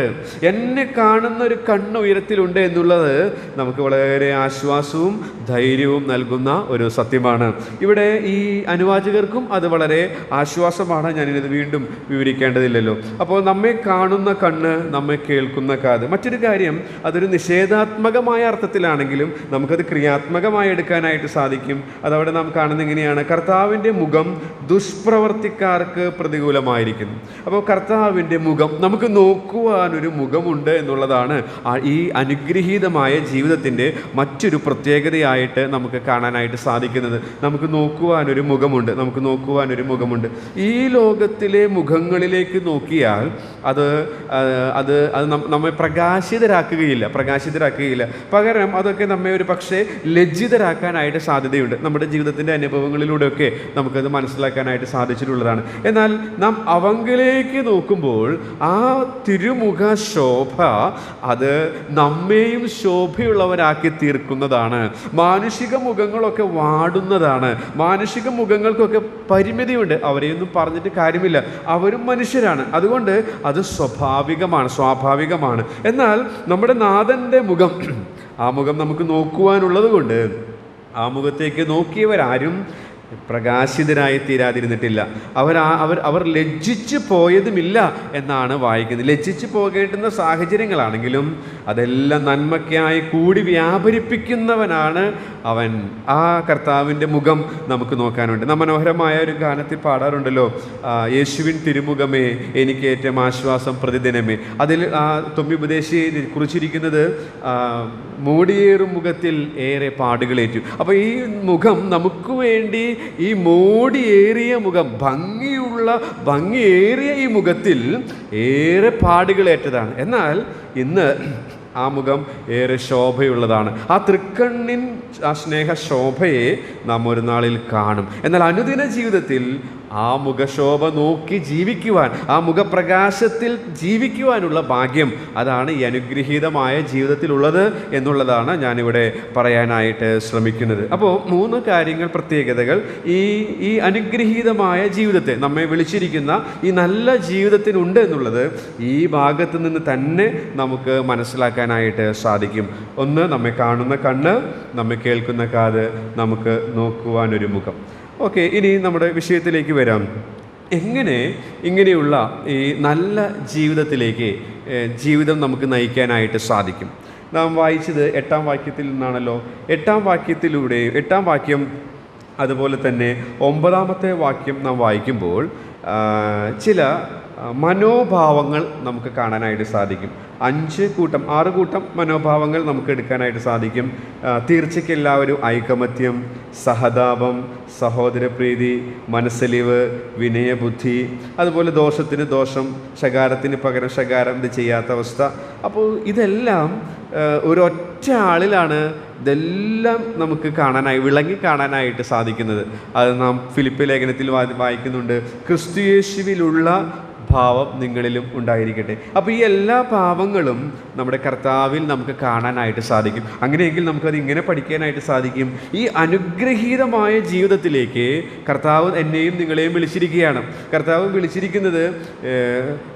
എന്നെ കാണുന്ന ഒരു കണ്ണ് ഉയരത്തിലുണ്ട് എന്നുള്ളത് നമുക്ക് വളരെ ആശ്വാസവും ധൈര്യവും നൽകുന്ന ഒരു സത്യമാണ്. ഇവിടെ ഈ അനുവാചകർക്കും അത് വളരെ ആശ്വാസമാണ്. ഞാനിത് വീണ്ടും വിവരിക്കേണ്ടതില്ലല്ലോ. അപ്പോൾ നമ്മെ കാണുന്ന കണ്ണ്, നമ്മെ കേൾക്കുന്ന കാത്. മറ്റൊരു കാര്യം, അതൊരു നിഷേധാത്മകമായ അർത്ഥത്തിലാണെങ്കിലും നമുക്കത് ക്രിയാത്മകമായി എടുക്കാനായിട്ട് സാധിക്കും. അതവിടെ നാം കാണുന്ന എങ്ങനെയാണ്? കർത്താവിൻ്റെ മുഖം ദുഷ്പ്രവർത്തിക്കാർക്ക് പ്രതികൂലമായിരിക്കുന്നു. അപ്പോൾ കർത്താവിൻ്റെ മുഖം, നമുക്ക് നോക്കുവാനൊരു മുഖമുണ്ട് എന്നുള്ളതാണ് ഈ അനുഗ്രഹീതമായ ജീവിതത്തിൻ്റെ മറ്റൊരു പ്രത്യേകതയായിട്ട് നമുക്ക് കാണാനായിട്ട് സാധിക്കുന്നത്. നമുക്ക് നോക്കുവാനൊരു മുഖമുണ്ട്, നമുക്ക് നോക്കുവാനൊരു മുഖമുണ്ട്. ഈ ലോകത്തിലെ മുഖങ്ങളിലേക്ക് നോക്കിയാൽ അത് നമ്മെ പ്രകാശിതരാക്കുകയില്ല. പകരം അതൊക്കെ നമ്മെ ഒരു പക്ഷേ ലജ്ജിതരാക്കാനായിട്ട് സാധ്യതയുണ്ട്. നമ്മുടെ ജീവിതത്തിൻ്റെ അനുഭവങ്ങളിലൂടെയൊക്കെ നമുക്കത് മനസ്സിലാക്കാനായിട്ട് സാധിച്ചിട്ടുള്ളതാണ്. എന്നാൽ നാം അവങ്കിലേക്ക് നോക്കുമ്പോൾ ആ തിരുമുഖ ശോഭ അത് നമ്മെയും ശോഭയുള്ളവരാക്കി തീർക്കുന്നതാണ്. മാനുഷിക മുഖങ്ങളൊക്കെ വാടുന്നതാണ്. മാനുഷിക മുഖങ്ങൾക്കൊക്കെ പരിമിതിയുണ്ട്. അവരെയൊന്നും പറഞ്ഞിട്ട് കാര്യമില്ല, അവരും മനുഷ്യരാണ്. അതുകൊണ്ട് അത് സ്വാഭാവികമാണ്. എന്നാൽ നമ്മുടെ നാഥൻ്റെ മുഖം, ആ മുഖം നമുക്ക് നോക്കുവാനുള്ളത് കൊണ്ട് ആ മുഖത്തേക്ക് നോക്കിയവരാരും പ്രകാശിതരായി തീരാതിരുന്നിട്ടില്ല. അവർ ലജ്ജിച്ചു പോയതുമില്ല എന്നാണ് വായിക്കുന്നത്. ലജ്ജിച്ചു പോകേണ്ടുന്ന സാഹചര്യങ്ങളാണെങ്കിലും അതെല്ലാം നന്മയ്ക്കായി കൂടി വ്യാപരിപ്പിക്കുന്നവനാണ് അവൻ. ആ കർത്താവിൻ്റെ മുഖം നമുക്ക് നോക്കാനുണ്ട്. നാം മനോഹരമായ ഒരു ഗാനത്തിൽ പാടാറുണ്ടല്ലോ, യേശുവിൻ തിരുമുഖമേ എനിക്ക് ഏറ്റവും ആശ്വാസം പ്രതിദിനമേ. അതിൽ തൊമ്മിപദേശി കുറിച്ചിരിക്കുന്നത് മോടിയേറും മുഖത്തിൽ ഏറെ പാടുകളേറ്റു. അപ്പോൾ ഈ മുഖം നമുക്ക് വേണ്ടി, ഈ മോടിയേറിയ മുഖം, ഭംഗിയേറിയ ഈ മുഖത്തിൽ ഏറെ പാടുകളേറ്റതാണ്. എന്നാൽ ഇന്ന് ആ മുഖം ഏറെ ശോഭയുള്ളതാണ്. ആ തൃക്കണ്ണിൻ ആ സ്നേഹ ശോഭയെ നാം ഒരു നാളിൽ കാണും. എന്നാൽ അനുദിന ജീവിതത്തിൽ ആ മുഖശോഭ നോക്കി ജീവിക്കുവാൻ, ആ മുഖപ്രകാശത്തിൽ ജീവിക്കുവാനുള്ള ഭാഗ്യം, അതാണ് ഈ അനുഗ്രഹീതമായ ജീവിതത്തിലുള്ളത് എന്നുള്ളതാണ് ഞാനിവിടെ പറയാനായിട്ട് ശ്രമിക്കുന്നത്. അപ്പോൾ 3 കാര്യങ്ങൾ, പ്രത്യേകതകൾ ഈ അനുഗ്രഹീതമായ ജീവിതത്തെ, നമ്മെ വിളിച്ചിരിക്കുന്ന ഈ നല്ല ജീവിതത്തിനുണ്ട് എന്നുള്ളത് ഈ ഭാഗത്ത് നിന്ന് തന്നെ നമുക്ക് മനസ്സിലാക്കാനായിട്ട് സാധിക്കും. ഒന്ന്, നമ്മെ കാണുന്ന കണ്ണ്, നമ്മെ കേൾക്കുന്ന കാത്, നമുക്ക് നോക്കുവാനൊരു മുഖം. ഓക്കെ, ഇനി നമ്മുടെ വിഷയത്തിലേക്ക് വരാം. എങ്ങനെ ഇങ്ങനെയുള്ള ഈ നല്ല ജീവിതത്തിലേക്ക് ജീവിതം നമുക്ക് നയിക്കാനായിട്ട് സാധിക്കും? നാം വായിച്ചത് 8-ാം വാക്യത്തിൽ നിന്നാണല്ലോ. 8-ാം വാക്യം അതുപോലെ തന്നെ 9-ാമത്തെ വാക്യം നാം വായിക്കുമ്പോൾ ചില മനോഭാവങ്ങൾ നമുക്ക് കാണാനായിട്ട് സാധിക്കും. 6 കൂട്ടം മനോഭാവങ്ങൾ നമുക്ക് എടുക്കാനായിട്ട് സാധിക്കും. തീർച്ചയ്ക്ക് എല്ലാവരും ഐകമത്യം, സഹതാപം, സഹോദരപ്രീതി, മനസ്സലിവ്, വിനയബുദ്ധി, അതുപോലെ ദോഷത്തിന് ദോഷം, ശകാരത്തിന് പകരം ശകാരം, ഇത് ചെയ്യാത്ത അവസ്ഥ. അപ്പോൾ ഇതെല്ലാം ഒരൊറ്റ ആളിലാണ് ഇതെല്ലാം നമുക്ക് വിളങ്ങി കാണാനായിട്ട് സാധിക്കുന്നത്. അത് നാം ഫിലിപ്പ് ലേഖനത്തിൽ വായിക്കുന്നുണ്ട്, ക്രിസ്തുയേശുവിലുള്ള ഭാവം നിങ്ങളിലും ഉണ്ടായിരിക്കട്ടെ. അപ്പോൾ ഈ എല്ലാ ഭാവങ്ങളും നമ്മുടെ കർത്താവിൽ നമുക്ക് കാണാനായിട്ട് സാധിക്കും. അങ്ങനെയെങ്കിൽ നമുക്കത് ഇങ്ങനെ പഠിക്കാനായിട്ട് സാധിക്കും. ഈ അനുഗ്രഹീതമായ ജീവിതത്തിലേക്ക് കർത്താവ് എന്നെയും നിങ്ങളെയും വിളിച്ചിരിക്കുകയാണ്. കർത്താവ് വിളിച്ചിരിക്കുന്നത്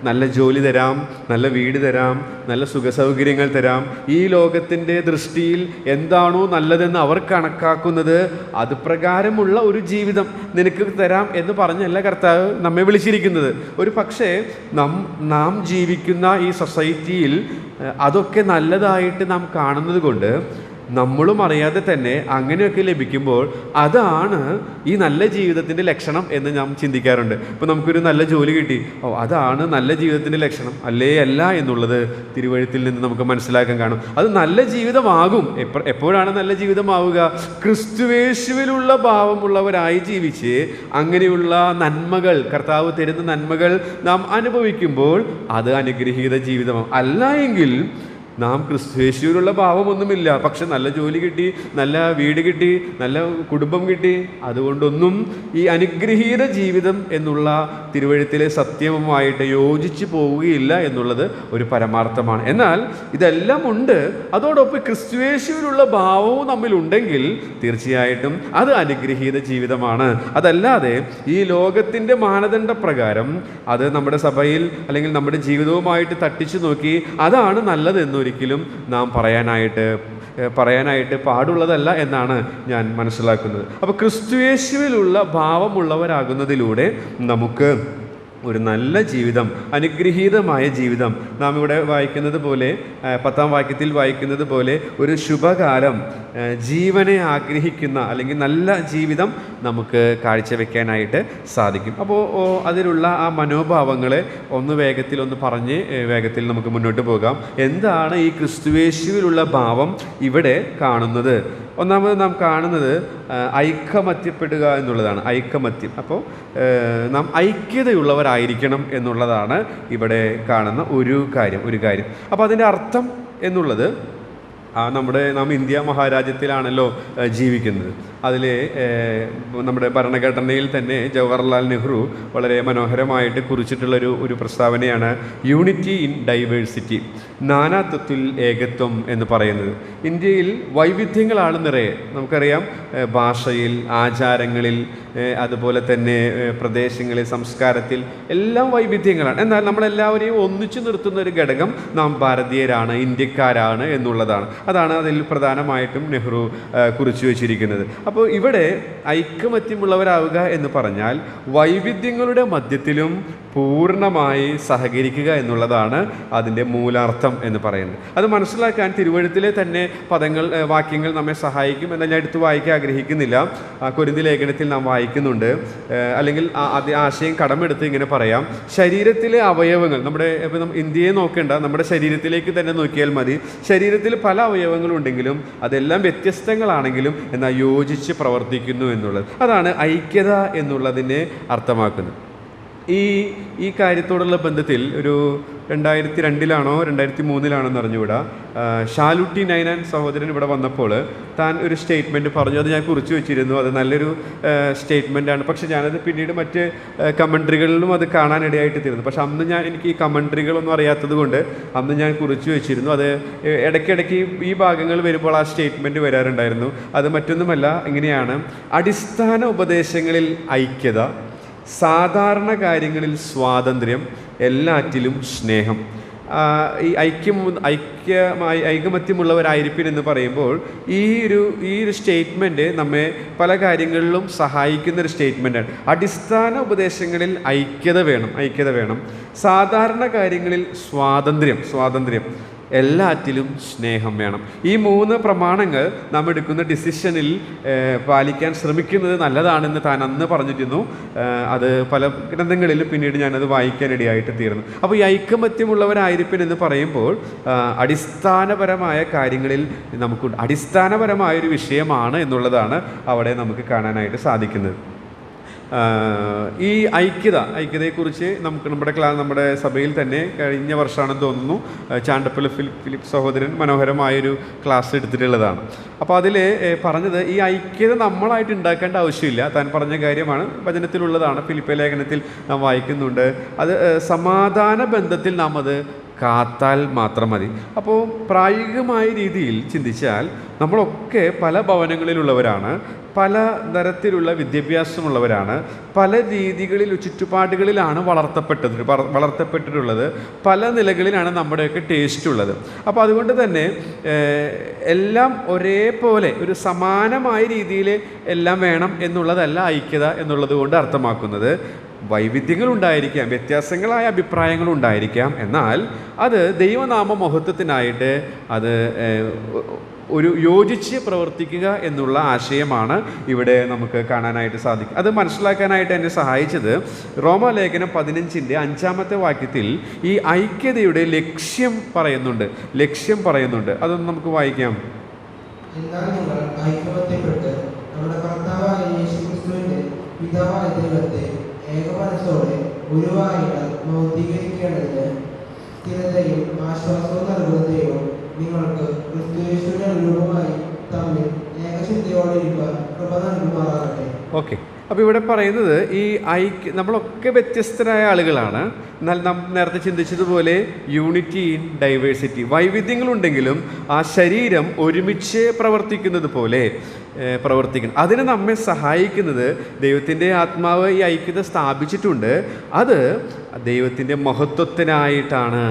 നല്ല ജോലി തരാം, നല്ല വീട് തരാം, നല്ല സുഖസൗകര്യങ്ങൾ തരാം. ഈ ലോകത്തിൻ്റെ ദൃഷ്ടിയിൽ എന്താണോ നല്ലതെന്ന് അവർ കണക്കാക്കുന്നത് അത് പ്രകാരമുള്ള ഒരു ജീവിതം നിനക്ക് തരാം എന്ന് പറഞ്ഞല്ല കർത്താവ് നമ്മെ വിളിച്ചിരിക്കുന്നത്. ഒരു പക്ഷേ നാം ജീവിക്കുന്ന ഈ സൊസൈറ്റിയിൽ അതൊക്കെ നല്ലതായിട്ട് നാം കാണുന്നത് കൊണ്ട് നമ്മളും അറിയാതെ തന്നെ അങ്ങനെയൊക്കെ ലഭിക്കുമ്പോൾ അതാണ് ഈ നല്ല ജീവിതത്തിൻ്റെ ലക്ഷണം എന്ന് നാം ചിന്തിക്കാറുണ്ട്. ഇപ്പോൾ നമുക്കൊരു നല്ല ജോലി കിട്ടി, അതാണ് നല്ല ജീവിതത്തിൻ്റെ ലക്ഷണം, അല്ല എന്നുള്ളത് തിരുവഴുത്തിൽ നിന്ന് നമുക്ക് മനസ്സിലാക്കാൻ കാണും. അത് നല്ല ജീവിതമാകും. എപ്പോഴാണ് നല്ല ജീവിതമാവുക? ക്രിസ്തുയേശുവിലുള്ള ഭാവമുള്ളവരായി ജീവിച്ച് അങ്ങനെയുള്ള നന്മകൾ, കർത്താവ് തരുന്ന നന്മകൾ നാം അനുഭവിക്കുമ്പോൾ അത് അനുഗ്രഹീത ജീവിതമാകും. അല്ല എങ്കിൽ നാം ക്രിസ്തുയേശുവിലുള്ള ഭാവമൊന്നുമില്ല, പക്ഷെ നല്ല ജോലി കിട്ടി, നല്ല വീട് കിട്ടി, നല്ല കുടുംബം കിട്ടി, അതുകൊണ്ടൊന്നും ഈ അനുഗ്രഹീത ജീവിതം എന്നുള്ള തിരുവഴുത്തിലെ സത്യവുമായിട്ട് യോജിച്ച് പോവുകയില്ല എന്നുള്ളത് ഒരു പരമാർത്ഥമാണ്. എന്നാൽ ഇതെല്ലാം ഉണ്ട്, അതോടൊപ്പം ക്രിസ്തുയേശുവിലുള്ള ഭാവവും നമ്മിലുണ്ടെങ്കിൽ തീർച്ചയായിട്ടും അത് അനുഗ്രഹീത ജീവിതമാണ്. അതല്ലാതെ ഈ ലോകത്തിൻ്റെ മാനദണ്ഡ പ്രകാരം അത് നമ്മുടെ സഭയിൽ അല്ലെങ്കിൽ നമ്മുടെ ജീവിതവുമായിട്ട് തട്ടിച്ചു നോക്കി അതാണ് നല്ലതെന്നൊരിക്കലും നാം പറയാനായിട്ട് പാടുള്ളതല്ല എന്നാണ് ഞാൻ മനസ്സിലാക്കുന്നത്. അപ്പോൾ ക്രിസ്തുയേശുവിലുള്ള ഭാവമുള്ളവരാകുന്നതിലൂടെ നമുക്ക് ഒരു നല്ല ജീവിതം, അനുഗ്രഹീതമായ ജീവിതം, നാം ഇവിടെ വായിക്കുന്നത് പോലെ 10-ാം വാക്യത്തിൽ വായിക്കുന്നത് പോലെ ഒരു ശുഭകാലം, ജീവനെ ആഗ്രഹിക്കുന്ന അല്ലെങ്കിൽ നല്ല ജീവിതം നമുക്ക് കാഴ്ചവെക്കാനായിട്ട് സാധിക്കും. അപ്പോൾ അതിലുള്ള ആ മനോഭാവങ്ങളെ ഒന്ന് വേഗത്തിൽ നമുക്ക് മുന്നോട്ട് പോകാം. എന്താണ് ഈ ക്രിസ്തുയേശുവിലുള്ള ഭാവം ഇവിടെ കാണുന്നത്? ഒന്നാമത് നാം കാണുന്നത് ഐക്യമത്യപ്പെടുക എന്നുള്ളതാണ്. ഐക്യമത്യം. അപ്പോൾ നാം ഐക്യതയുള്ളവരായിരിക്കണം എന്നുള്ളതാണ് ഇവിടെ കാണുന്ന ഒരു കാര്യം. അപ്പോൾ അതിൻ്റെ അർത്ഥം എന്നുള്ളത് നാം ഇന്ത്യ മഹാരാജ്യത്തിലാണല്ലോ ജീവിക്കുന്നത്. അതിൽ നമ്മുടെ ഭരണഘടനയിൽ തന്നെ ജവഹർലാൽ നെഹ്റു വളരെ മനോഹരമായിട്ട് കുറിച്ചിട്ടുള്ളൊരു പ്രസ്താവനയാണ് യൂണിറ്റി ഇൻ ഡൈവേഴ്സിറ്റി, നാനാത്വത്തിൽ ഏകത്വം എന്ന് പറയുന്നത്. ഇന്ത്യയിൽ വൈവിധ്യങ്ങളാണ് നിറയെ. നമുക്കറിയാം, ഭാഷയിൽ, ആചാരങ്ങളിൽ, അതുപോലെ തന്നെ പ്രദേശങ്ങളിൽ, സംസ്കാരത്തിൽ എല്ലാം വൈവിധ്യങ്ങളാണ്. എന്നാൽ നമ്മളെല്ലാവരെയും ഒന്നിച്ചു നിർത്തുന്ന ഒരു ഘടകം നാം ഭാരതീയരാണ്, ഇന്ത്യക്കാരാണ് എന്നുള്ളതാണ്. അതാണ് അതിൽ പ്രധാനമായിട്ടും നെഹ്റു കുറിച്ചു വച്ചിരിക്കുന്നത്. അപ്പോൾ ഇവിടെ ഐക്യമത്യമുള്ളവരാവുക എന്ന് പറഞ്ഞാൽ വൈവിധ്യങ്ങളുടെ മധ്യത്തിലും പൂർണ്ണമായി സഹകരിക്കുക എന്നുള്ളതാണ് അതിൻ്റെ മൂലാർത്ഥം എന്ന് പറയുന്നത്. അത് മനസ്സിലാക്കാൻ തിരുവഴുത്തിലെ തന്നെ വാക്യങ്ങൾ നമ്മെ സഹായിക്കും. എന്നാൽ ഞാൻ എടുത്ത് വായിക്കാൻ ആഗ്രഹിക്കുന്നില്ല. കൊരിന്തി ലേഖനത്തിൽ നാം വായിക്കുന്നുണ്ട്, അല്ലെങ്കിൽ ആശയം കടമെടുത്ത് ഇങ്ങനെ പറയാം. ശരീരത്തിലെ അവയവങ്ങൾ, ഇപ്പം ഇന്ത്യയെ നോക്കേണ്ട, നമ്മുടെ ശരീരത്തിലേക്ക് തന്നെ നോക്കിയാൽ മതി. ശരീരത്തിൽ പല അവയവങ്ങളുണ്ടെങ്കിലും അതെല്ലാം വ്യത്യസ്തങ്ങളാണെങ്കിലും എന്നാൽ യോജിച്ച് പ്രവർത്തിക്കുന്നു എന്നുള്ളത്. അതാണ് ഐക്യത എന്നുള്ളതിനെ അർത്ഥമാക്കുന്നത്. ഈ കാര്യത്തോടുള്ള ബന്ധത്തിൽ ഒരു 2002 2003 എന്ന് അറിഞ്ഞുകൂടാ, ഷാലുട്ടി നൈനാൻ സഹോദരൻ ഇവിടെ വന്നപ്പോൾ താൻ ഒരു സ്റ്റേറ്റ്മെൻറ്റ് പറഞ്ഞു. അത് ഞാൻ കുറിച്ച് വെച്ചിരുന്നു. അത് നല്ലൊരു സ്റ്റേറ്റ്മെൻറ്റാണ്. പക്ഷേ ഞാനത് പിന്നീട് മറ്റ് കമൻട്രികളിലും അത് കാണാനിടയായിട്ട് തീർന്നു. പക്ഷെ അന്ന് എനിക്ക് ഈ കമൻട്രികളൊന്നും അറിയാത്തത് കൊണ്ട് അന്ന് ഞാൻ കുറിച്ച് വെച്ചിരുന്നു. അത് ഇടയ്ക്കിടയ്ക്ക് ഈ ഭാഗങ്ങൾ വരുമ്പോൾ ആ സ്റ്റേറ്റ്മെൻറ്റ് വരാറുണ്ടായിരുന്നു. അത് മറ്റൊന്നുമല്ല, ഇങ്ങനെയാണ്: അടിസ്ഥാന ഉപദേശങ്ങളിൽ ഐക്യത, സാധാരണ കാര്യങ്ങളിൽ സ്വാതന്ത്ര്യം, എല്ലാറ്റിലും സ്നേഹം. ഈ ഐകമത്യമുള്ളവരായിരിക്കും എന്ന് പറയുമ്പോൾ ഈ ഒരു സ്റ്റേറ്റ്മെൻറ്റ് നമ്മെ പല കാര്യങ്ങളിലും സഹായിക്കുന്നൊരു സ്റ്റേറ്റ്മെൻറ്റാണ്. അടിസ്ഥാന ഉപദേശങ്ങളിൽ ഐക്യത വേണം, സാധാരണ കാര്യങ്ങളിൽ സ്വാതന്ത്ര്യം, എല്ലാറ്റിലും സ്നേഹം വേണം. ഈ 3 പ്രമാണങ്ങൾ നാം എടുക്കുന്ന ഡിസിഷനിൽ പാലിക്കാൻ ശ്രമിക്കുന്നത് നല്ലതാണെന്ന് താൻ അന്ന് പറഞ്ഞിരുന്നു. അത് പല ഗ്രന്ഥങ്ങളിലും പിന്നീട് ഞാനത് വായിക്കാനിടയായിട്ട് തീർന്നു. അപ്പോൾ ഈ ഐകമത്യമുള്ളവരായിരിക്കും എന്ന് പറയുമ്പോൾ അടിസ്ഥാനപരമായ കാര്യങ്ങളിൽ അടിസ്ഥാനപരമായൊരു വിഷയമാണ് എന്നുള്ളതാണ് അവിടെ നമുക്ക് കാണാനായിട്ട് സാധിക്കുന്നത്. ഈ ഐക്യതയെക്കുറിച്ച് നമ്മുടെ സഭയിൽ തന്നെ കഴിഞ്ഞ വർഷമാണെന്ന് തോന്നുന്നു ചാണ്ടപ്പള്ളി ഫിലിപ്പ് സഹോദരൻ മനോഹരമായൊരു ക്ലാസ് എടുത്തിട്ടുള്ളതാണ്. അപ്പോൾ അതിൽ പറഞ്ഞത് ഈ ഐക്യത നമ്മളായിട്ട് ഉണ്ടാക്കേണ്ട ആവശ്യമില്ല. താൻ പറഞ്ഞ കാര്യമാണ്, വചനത്തിലുള്ളതാണ്, ഫിലിപ്പി ലേഖനത്തിൽ നാം വായിക്കുന്നുണ്ട്. അത് സമാധാന ബന്ധത്തിൽ നാം അത് കാത്താൽ മാത്രം മതി. അപ്പോൾ പ്രായോഗികമായ രീതിയിൽ ചിന്തിച്ചാൽ നമ്മളൊക്കെ പല ഭവനങ്ങളിലുള്ളവരാണ്, പല തരത്തിലുള്ള വിദ്യാഭ്യാസമുള്ളവരാണ്, പല ചുറ്റുപാടുകളിലാണ് വളർത്തപ്പെട്ടിട്ടുള്ളത്, പല നിലകളിലാണ് നമ്മുടെയൊക്കെ ടേസ്റ്റ് ഉള്ളത്. അപ്പോൾ അതുകൊണ്ട് തന്നെ എല്ലാം ഒരേപോലെ ഒരു സമാനമായ രീതിയിൽ എല്ലാം വേണം എന്നുള്ളതല്ല ഐക്യത എന്നുള്ളത് കൊണ്ട് അർത്ഥമാക്കുന്നത്. വൈവിധ്യങ്ങളുണ്ടായിരിക്കാം, വ്യത്യാസങ്ങളായ അഭിപ്രായങ്ങളുണ്ടായിരിക്കാം, എന്നാൽ അത് ദൈവനാമ മഹത്വത്തിനായിട്ട് അത് ഒരു യോജിച്ച് പ്രവർത്തിക്കുക എന്നുള്ള ആശയമാണ് ഇവിടെ നമുക്ക് കാണാനായിട്ട് സാധിക്കും. അത് മനസ്സിലാക്കാനായിട്ട് എന്നെ സഹായിച്ചത് റോമാലേഖനം 15-ന്റെ 5-ാമത്തെ വാക്യത്തിൽ ഈ ഐക്യതയുടെ ലക്ഷ്യം പറയുന്നുണ്ട്. അതൊന്ന് നമുക്ക് വായിക്കാം. എന്നാൽ നിങ്ങൾ ഐക്യമത്യപ്പെട്ട് നമ്മുടെ കർത്താവായ യേശുക്രിസ്തുവിന്റെ പിതാവായ ദൈവത്തെ ഏകമനസ്സോടെ ഉരുവായിട്ട് മൗദ്ധീകരിക്കേണ്ടതിന് സ്ഥിരതയും ആശ്വാസവും നൽകുന്ന ദൈവം നിങ്ങൾക്ക് ക്രിസ്തുയേശുവിന്റെ അനുരൂപമായി തമ്മിൽ ഏകചിന്തയോടെ ഇരിക്കാൻ കൃപ നൽകുമാറാകട്ടെ. ഓക്കെ, അപ്പോൾ ഇവിടെ പറയുന്നത് ഈ നമ്മളൊക്കെ വ്യത്യസ്തരായ ആളുകളാണ്. എന്നാൽ നാം നേരത്തെ ചിന്തിച്ചതുപോലെ യൂണിറ്റി ഇൻ ഡൈവേഴ്സിറ്റി, വൈവിധ്യങ്ങളുണ്ടെങ്കിലും ആ ശരീരം ഒരുമിച്ച് പ്രവർത്തിക്കുന്നത് പോലെ പ്രവർത്തിക്കണം. അതിന് നമ്മെ സഹായിക്കുന്നത് ദൈവത്തിൻ്റെ ആത്മാവ് ഈ ഐക്യത സ്ഥാപിച്ചിട്ടുണ്ട്. അത് ദൈവത്തിൻ്റെ മഹത്വത്തിനായിട്ടാണ്.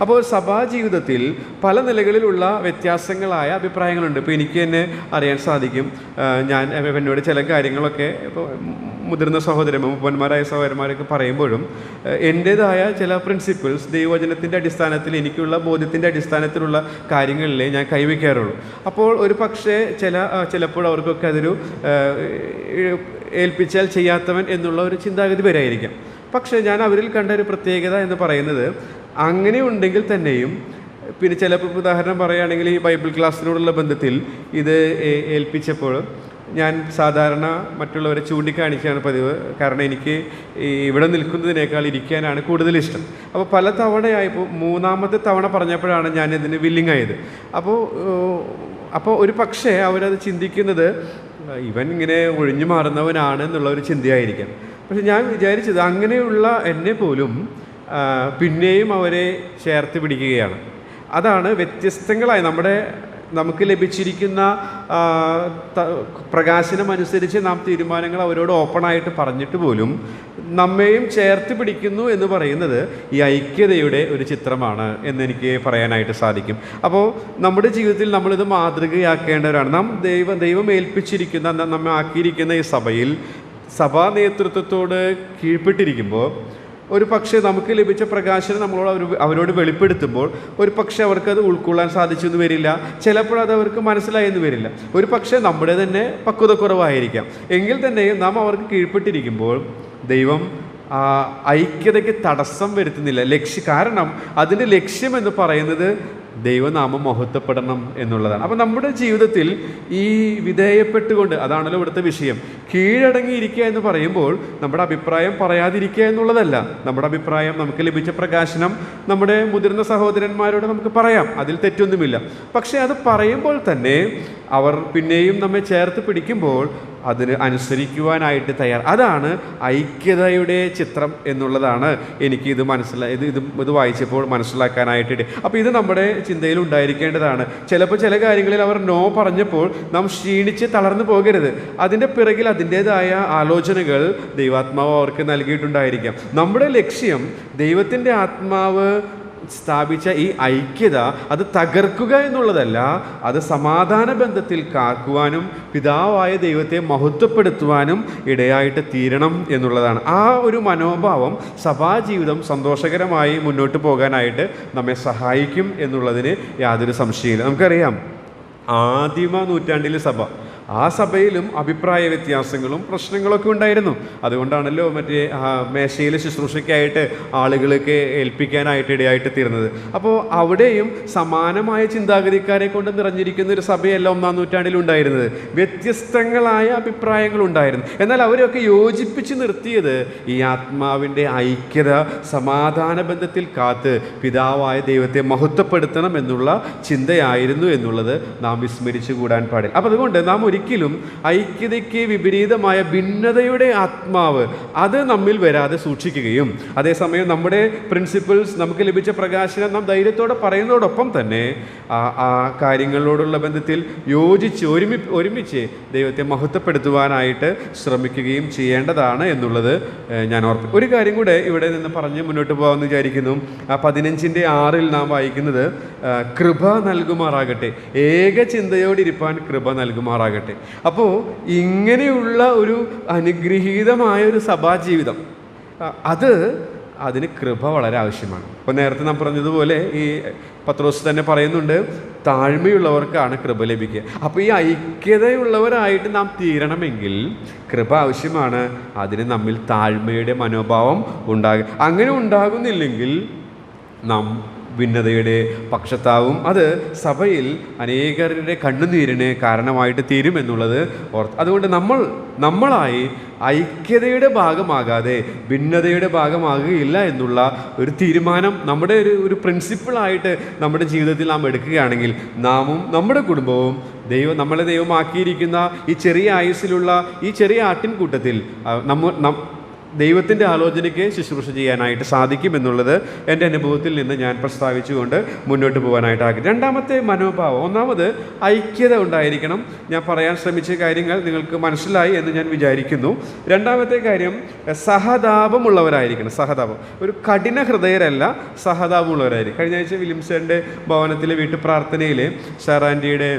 അപ്പോൾ സഭാജീവിതത്തിൽ പല നിലകളിലുള്ള വ്യത്യാസങ്ങളായ അഭിപ്രായങ്ങളുണ്ട്. ഇപ്പോൾ എനിക്ക് തന്നെ അറിയാൻ സാധിക്കും, ഞാൻ എന്നോട് ചില കാര്യങ്ങളൊക്കെ ഇപ്പോൾ മുതിർന്ന മുപ്പന്മാരായ സഹോദരന്മാരൊക്കെ പറയുമ്പോഴും എൻ്റേതായ ചില പ്രിൻസിപ്പിൾസ് ദൈവവചനത്തിൻ്റെ അടിസ്ഥാനത്തിൽ എനിക്കുള്ള ബോധ്യത്തിൻ്റെ അടിസ്ഥാനത്തിലുള്ള കാര്യങ്ങളിലേ ഞാൻ കൈവയ്ക്കാറുള്ളൂ. അപ്പോൾ ഒരു പക്ഷേ ചിലപ്പോൾ അവർക്കൊക്കെ അതൊരു ഏൽപ്പിച്ചാൽ ചെയ്യാത്തവൻ എന്നുള്ള ഒരു ചിന്താഗതി വരായിരിക്കാം. പക്ഷേ ഞാൻ അവരിൽ കണ്ട ഒരു പ്രത്യേകത എന്ന് പറയുന്നത്, അങ്ങനെ ഉണ്ടെങ്കിൽ തന്നെയും പിന്നെ ചിലപ്പോൾ ഉദാഹരണം പറയുകയാണെങ്കിൽ ഈ ബൈബിൾ ക്ലാസ്സിനോടുള്ള ബന്ധത്തിൽ ഇത് ഏൽപ്പിച്ചപ്പോൾ ഞാൻ സാധാരണ മറ്റുള്ളവരെ ചൂണ്ടിക്കാണിക്കുകയാണ് പതിവ്. കാരണം എനിക്ക് ഇവിടെ നിൽക്കുന്നതിനേക്കാൾ ഇരിക്കാനാണ് കൂടുതൽ ഇഷ്ടം. അപ്പോൾ പല തവണയായപ്പോൾ മൂന്നാമത്തെ തവണ പറഞ്ഞപ്പോഴാണ് ഞാൻ ഇതിന് വില്ലിങ് ആയത്. അപ്പോൾ ഒരു പക്ഷേ അവരത് ചിന്തിക്കുന്നത് ഇവൻ ഇങ്ങനെ ഒഴിഞ്ഞു മാറുന്നവനാണ് എന്നുള്ള ഒരു ചിന്തയായിരിക്കാം. പക്ഷെ ഞാൻ വിചാരിച്ചത് അങ്ങനെയുള്ള എന്നെ പോലും പിന്നെയും അവരെ ചേർത്ത് പിടിക്കുകയാണ്. അതാണ് വ്യത്യസ്തങ്ങളായി നമുക്ക് ലഭിച്ചിരിക്കുന്ന പ്രകാശനം അനുസരിച്ച് നാം തീരുമാനങ്ങൾ അവരോട് ഓപ്പണായിട്ട് പറഞ്ഞിട്ട് പോലും നമ്മെയും ചേർത്ത് പിടിക്കുന്നു എന്ന് പറയുന്നത് ഈ ഐക്യതയുടെ ഒരു ചിത്രമാണ് എന്നെനിക്ക് പറയാനായിട്ട് സാധിക്കും. അപ്പോൾ നമ്മുടെ ജീവിതത്തിൽ നമ്മളിത് മാതൃകയാക്കേണ്ടവരാണ്. ദൈവം ഏൽപ്പിച്ചിരിക്കുന്ന നമ്മെ ആക്കിയിരിക്കുന്ന ഈ സഭയിൽ സഭാ നേതൃത്വത്തോട് കീഴ്പ്പെട്ടിരിക്കുമ്പോൾ ഒരു പക്ഷേ നമുക്ക് ലഭിച്ച പ്രകാശനം അവരോട് വെളിപ്പെടുത്തുമ്പോൾ ഒരു പക്ഷേ അവർക്കത് ഉൾക്കൊള്ളാൻ സാധിച്ചെന്ന് വരില്ല. ചിലപ്പോൾ അത് അവർക്ക് മനസ്സിലായെന്ന് വരില്ല. ഒരു പക്ഷേ നമ്മുടെ തന്നെ പക്വതക്കുറവായിരിക്കാം. എങ്കിൽ തന്നെയും നാം അവർക്ക് കീഴ്പ്പെട്ടിരിക്കുമ്പോൾ ദൈവം ഐക്യതയ്ക്ക് തടസ്സം വരുത്തുന്നില്ല. കാരണം അതിൻ്റെ ലക്ഷ്യം എന്ന് പറയുന്നത് ദൈവനാമം മഹത്വപ്പെടണം എന്നുള്ളതാണ്. അപ്പോൾ നമ്മുടെ ജീവിതത്തിൽ ഈ വിധേയപ്പെട്ടുകൊണ്ട്, അതാണല്ലോ ഇവിടുത്തെ വിഷയം, കീഴടങ്ങിയിരിക്കുക എന്ന് പറയുമ്പോൾ നമ്മുടെ അഭിപ്രായം പറയാതിരിക്കുക എന്നുള്ളതല്ല. നമ്മുടെ അഭിപ്രായം, നമുക്ക് ലഭിച്ച പ്രകാശനം നമ്മുടെ മുതിർന്ന സഹോദരന്മാരോട് നമുക്ക് പറയാം, അതിൽ തെറ്റൊന്നുമില്ല. പക്ഷേ അത് പറയുമ്പോൾ തന്നെ അവർ പിന്നെയും നമ്മെ ചേർത്ത് പിടിക്കുമ്പോൾ അതിന് അനുസരിക്കുവാനായിട്ട് തയ്യാർ. അതാണ് ഐക്യതയുടെ ചിത്രം എന്നുള്ളതാണ് എനിക്ക് ഇത് വായിച്ചപ്പോൾ മനസ്സിലാക്കാനായിട്ട്. അപ്പോൾ ഇത് നമ്മുടെ ചിന്തയിൽ ഉണ്ടായിരിക്കേണ്ടതാണ്. ചിലപ്പോൾ ചില കാര്യങ്ങളിൽ അവർ നോ പറഞ്ഞപ്പോൾ നാം ക്ഷീണിച്ച് തളർന്നു പോകരുത്. അതിൻ്റെ പിറകിൽ അതിൻ്റേതായ ആലോചനകൾ ദൈവാത്മാവ് അവർക്ക് നൽകിയിട്ടുണ്ടായിരിക്കാം. നമ്മുടെ ലക്ഷ്യം ദൈവത്തിൻ്റെ ആത്മാവ് സ്ഥാപിച്ച ഈ ഐക്യത അത് തകർക്കുക എന്നുള്ളതല്ല, അത് സമാധാന ബന്ധത്തിൽ കാക്കുവാനും പിതാവായ ദൈവത്തെ മഹത്വപ്പെടുത്തുവാനും ഇടയായിട്ട് തീരണം എന്നുള്ളതാണ്. ആ ഒരു മനോഭാവം സഭാജീവിതം സന്തോഷകരമായി മുന്നോട്ട് പോകാനായിട്ട് നമ്മെ സഹായിക്കും എന്നുള്ളതിന് യാതൊരു സംശയമില്ല. നമുക്കറിയാം, ആദിമ നൂറ്റാണ്ടിലെ സഭ, ആ സഭയിലും അഭിപ്രായ വ്യത്യാസങ്ങളും പ്രശ്നങ്ങളൊക്കെ ഉണ്ടായിരുന്നു. അതുകൊണ്ടാണല്ലോ മേശയിലെ ശുശ്രൂഷയ്ക്കായിട്ട് ആളുകളൊക്കെ ഏൽപ്പിക്കാനായിട്ട് ഇടയായിട്ട് തീർന്നത്. അപ്പോൾ അവിടെയും സമാനമായ ചിന്താഗതിക്കാരെ കൊണ്ട് നിറഞ്ഞിരിക്കുന്ന ഒരു സഭയല്ല ഒന്നാം നൂറ്റാണ്ടിൽ ഉണ്ടായിരുന്നത്. വ്യത്യസ്തങ്ങളായ അഭിപ്രായങ്ങളുണ്ടായിരുന്നു. എന്നാൽ അവരെയൊക്കെ യോജിപ്പിച്ച് നിർത്തിയത് ഈ ആത്മാവിൻ്റെ ഐക്യത, സമാധാന ബന്ധത്തിൽ കാത്ത് പിതാവായ ദൈവത്തെ മഹത്വപ്പെടുത്തണം എന്നുള്ള ചിന്തയായിരുന്നു എന്നുള്ളത് നാം വിസ്മരിച്ചു കൂടാൻ പാടില്ല. അപ്പോൾ അതുകൊണ്ട് നാം ഒരിക്കലും ഐക്യതയ്ക്ക് വിപരീതമായ ഭിന്നതയുടെ ആത്മാവ് അത് നമ്മിൽ വരാതെ സൂക്ഷിക്കുകയും അതേസമയം നമ്മുടെ പ്രിൻസിപ്പിൾസ്, നമുക്ക് ലഭിച്ച പ്രകാശനം നാം ധൈര്യത്തോടെ പറയുന്നതോടൊപ്പം തന്നെ ആ കാര്യങ്ങളോടുള്ള ബന്ധത്തിൽ യോജിച്ച് ഒരുമിച്ച് ദൈവത്തെ മഹത്വപ്പെടുത്തുവാനായിട്ട് ശ്രമിക്കുകയും ചെയ്യേണ്ടതാണ് എന്നുള്ളത് ഞാൻ ഓർക്കും. ഒരു കാര്യം കൂടെ ഇവിടെ നിന്ന് പറഞ്ഞ് മുന്നോട്ട് പോകാമെന്ന് വിചാരിക്കുന്നു. 15:6 നാം വായിക്കുന്നത്, കൃപ നൽകുമാറാകട്ടെ, ഏക ചിന്തയോടിരിപ്പാൻ കൃപ നൽകുമാറാകട്ടെ. അപ്പോൾ ഇങ്ങനെയുള്ള ഒരു അനുഗ്രഹീതമായ ഒരു സഭാജീവിതം, അതിന് കൃപ വളരെ ആവശ്യമാണ്. അപ്പോൾ നേരത്തെ നാം പറഞ്ഞതുപോലെ ഈ പത്രോസ് തന്നെ പറയുന്നുണ്ട്, താഴ്മയുള്ളവർക്കാണ് കൃപ ലഭിക്കുക. അപ്പോൾ ഈ ഐക്യതയുള്ളവരായിട്ട് നാം തീരണമെങ്കിൽ കൃപ ആവശ്യമാണ്. അതിന് നമ്മിൽ താഴ്മയുടെ മനോഭാവം ഉണ്ടാകും. അങ്ങനെ ഉണ്ടാകുന്നില്ലെങ്കിൽ നാം ഭിന്നതയുടെ പക്ഷത്താവും. അത് സഭയിൽ അനേകരുടെ കണ്ണുനീരിന് കാരണമായിട്ട് തീരുമെന്നുള്ളത് അതുകൊണ്ട് നമ്മളായി ഐക്യതയുടെ ഭാഗമാകാതെ ഭിന്നതയുടെ ഭാഗമാകുകയില്ല എന്നുള്ള ഒരു തീരുമാനം നമ്മുടെ ഒരു പ്രിൻസിപ്പിളായിട്ട് നമ്മുടെ ജീവിതത്തിൽ നാം എടുക്കുകയാണെങ്കിൽ നാമും നമ്മുടെ കുടുംബവും നമ്മളെ ദൈവമാക്കിയിരിക്കുന്ന ഈ ചെറിയ ആയുസ്സിലുള്ള ഈ ചെറിയ ആട്ടിൻകൂട്ടത്തിൽ ദൈവത്തിൻ്റെ ആലോചനയ്ക്ക് ശുശ്രൂഷ ചെയ്യാനായിട്ട് സാധിക്കുമെന്നുള്ളത് എൻ്റെ അനുഭവത്തിൽ നിന്ന് ഞാൻ പ്രസ്താവിച്ചുകൊണ്ട് മുന്നോട്ട് പോകാനായിട്ട് ആഗ്രഹിക്കും. രണ്ടാമത്തെ മനോഭാവം, ഒന്നാമത് ഐക്യത ഉണ്ടായിരിക്കണം. ഞാൻ പറയാൻ ശ്രമിച്ച കാര്യങ്ങൾ നിങ്ങൾക്ക് മനസ്സിലായി എന്ന് ഞാൻ വിചാരിക്കുന്നു. രണ്ടാമത്തെ കാര്യം സഹതാപമുള്ളവരായിരിക്കണം. സഹതാപം, ഒരു കഠിന ഹൃദയരല്ല, സഹതാപമുള്ളവരായിരിക്കും. കഴിഞ്ഞ ആഴ്ച വില്യംസന്റെ ഭവനത്തിലെ വീട്ടു പ്രാർത്ഥനയിൽ ഷാറാൻറ്റിയുടെ